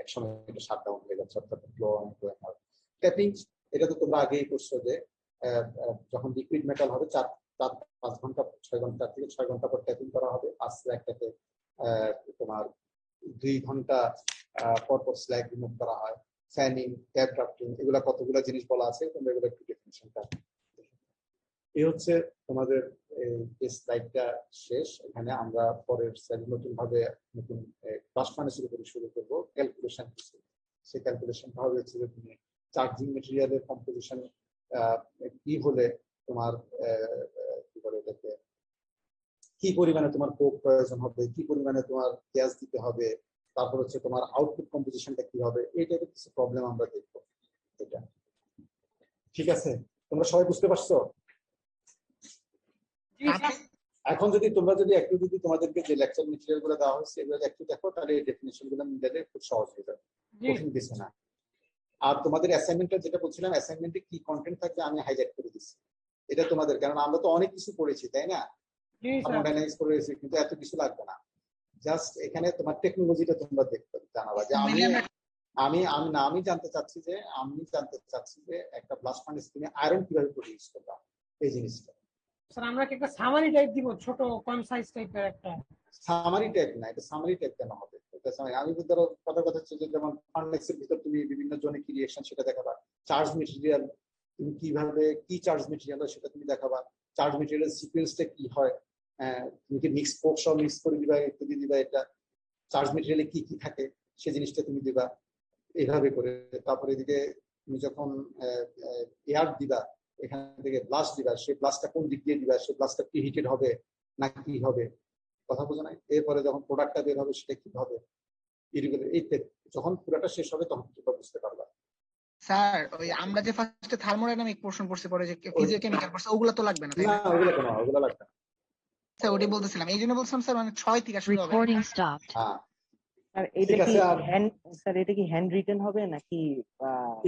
একসময় এটা শাটডাউন হয়ে যাচ্ছে, অর্থাৎ ট্যাপিং। এটা তো তোমরা আগেই করছো যে যখন লিকুইড মেটাল হবে 4-5 ঘন্টা 6 ঘন্টা থেকে 6 ঘন্টা পর ট্যাপিং করা হবে। আর স্ল্যাগটাকে তোমার 2 ঘন্টা পর পর স্ল্যাগ রিমুভ করা হয়। ফ্যানিং, ট্যাপ ড্রাফটিং, এগুলা কতগুলো জিনিস বলা আছে, তোমরা এগুলো একটু ডেফিনিশনটা। এই হচ্ছে তোমাদের এই স্লাইডটা শেষ। এখানে আমরা পরের স্লাইড নতুন ভাবে নতুন ক্লাস ফার্নেসের উপরে শুরু করবো ক্যালকুলেশন। সেই ক্যালকুলেশনটা হবে হচ্ছে যে তুমি চার্জিং মেটেরিয়ালের কম্পোজিশন কি হলে তোমার কি বলে এটাকে, কি পরিমাণে তোমার কোক প্রয়োজন হবে, কি পরিমাণে তোমার গ্যাস দিতে হবে, তারপর হচ্ছে তোমার আউটপুট কম্পোজিশনটা কি হবে, এই টাইপের কিছু প্রবলেম আমরা দেখবো। এটা ঠিক আছে? তোমরা সবাই বুঝতে পারছো? এখন যদি তোমরা একটু তোমাদেরকে যে লেকচার মেটেরিয়াল গুলো দেওয়া হয়েছে এগুলো একটু দেখো, তাহলে এই ডেফিনিশন গুলো মিলালে খুব সহজ হয়ে যাবে, কঠিন কিছু না। আর তোমাদের অ্যাসাইনমেন্টটা যেটা বলছিলাম, অ্যাসাইনমেন্টে কি কন্টেন্ট থাকবে আমি হাইলাইট করে দিচ্ছি। এটা তোমাদের, কারণ আমরা তো অনেক কিছু পড়েছি তাই না, থার্মোডাইনামিক্স পড়েছি, কিন্তু এত কিছু লাগবে না। জাস্ট এখানে তোমার টেকনোলজিটা তোমরা দেখতে জানাবা যে আমি জানতে চাচ্ছি যে একটা ব্লাস্ট ফার্নেস তুমি আয়রন কিভাবে প্রডিউস করবা, এই জিনিসটা।
স্যার আমরা কি একটা সামারি টাইপ দিব, ছোট কনসাইজ টাইপের একটা?
সামারি টাইপ না, এটা সামারি টাইপ কেন হবে? আমি ধরো কথা হচ্ছে যে যেমন ফার্নেক্সের ভিতর তুমি বিভিন্ন জনে কি রিঅ্যাকশন সেটা দেখাবা, চার্জ মেটেরিয়াল তুমি কিভাবে কি চার্জ মেটেরিয়াল সেটা তুমি দেখাবা, চার্জ মেটেরিয়াল সিকোয়েন্সটা কি হয়, তুমি কি মিক্স কোক সহ মিক্স করে দিবা, ইত্যাদি দিবা, এটা চার্জ মেটেরিয়ালে কি কি থাকে সে জিনিসটা তুমি দিবা এইভাবে করে। তারপরে এদিকে তুমি যখন এয়ার দিবা, এখান থেকে ব্লাস্ট দিবা, সেই ব্লাস্টটা কোন দিক দিয়ে দিবা, সেই ব্লাস্টটা কি হিটেড হবে না কি হবে, কথা বোঝা নাই? এরপরে যখন প্রোডাক্টটা বের হবে সেটা কি হবে, এই যখন পুরোটা শেষ হবে তখন তোমরা বুঝতে পারবা।
স্যার ওই আমরা যে ফার্স্টে থার্মোডাইনামিক পোরশন পড়ছি, পরে যে ফিজিওকেমিক্যাল পড়ছি, ওগুলো তো লাগবে না তাই
না?
না?
ওগুলো লাগবে না
স্যার ওটাই বলতেছিলাম, এই জন্য বলছিলাম স্যার, মানে 6 থেকে শুরু হবে।
হ্যাঁ
আর এটা কি স্যার এটা কি হ্যান্ড রিটেন হবে নাকি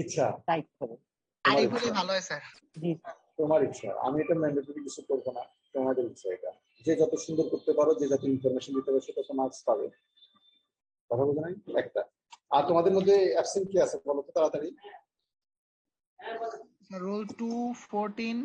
ইচ্ছা
টাইপ হবে?
টাইপ হলে ভালো হয় স্যার।
জি
তোমার ইচ্ছা, আমি এটা ম্যান্ডেটরি কিছু করবো না, তোমাদের ইচ্ছা। এটা যে যত সুন্দর করতে পারো, যে যত ইনফরমেশন দিতে পারো সেটা তো মার্কস পাবে, কথা বোঝা নাই একটা। আর তোমাদের মধ্যে অ্যাবসেন্ট কি আছে বলো তো তাড়াতাড়ি।
রোল 2, 14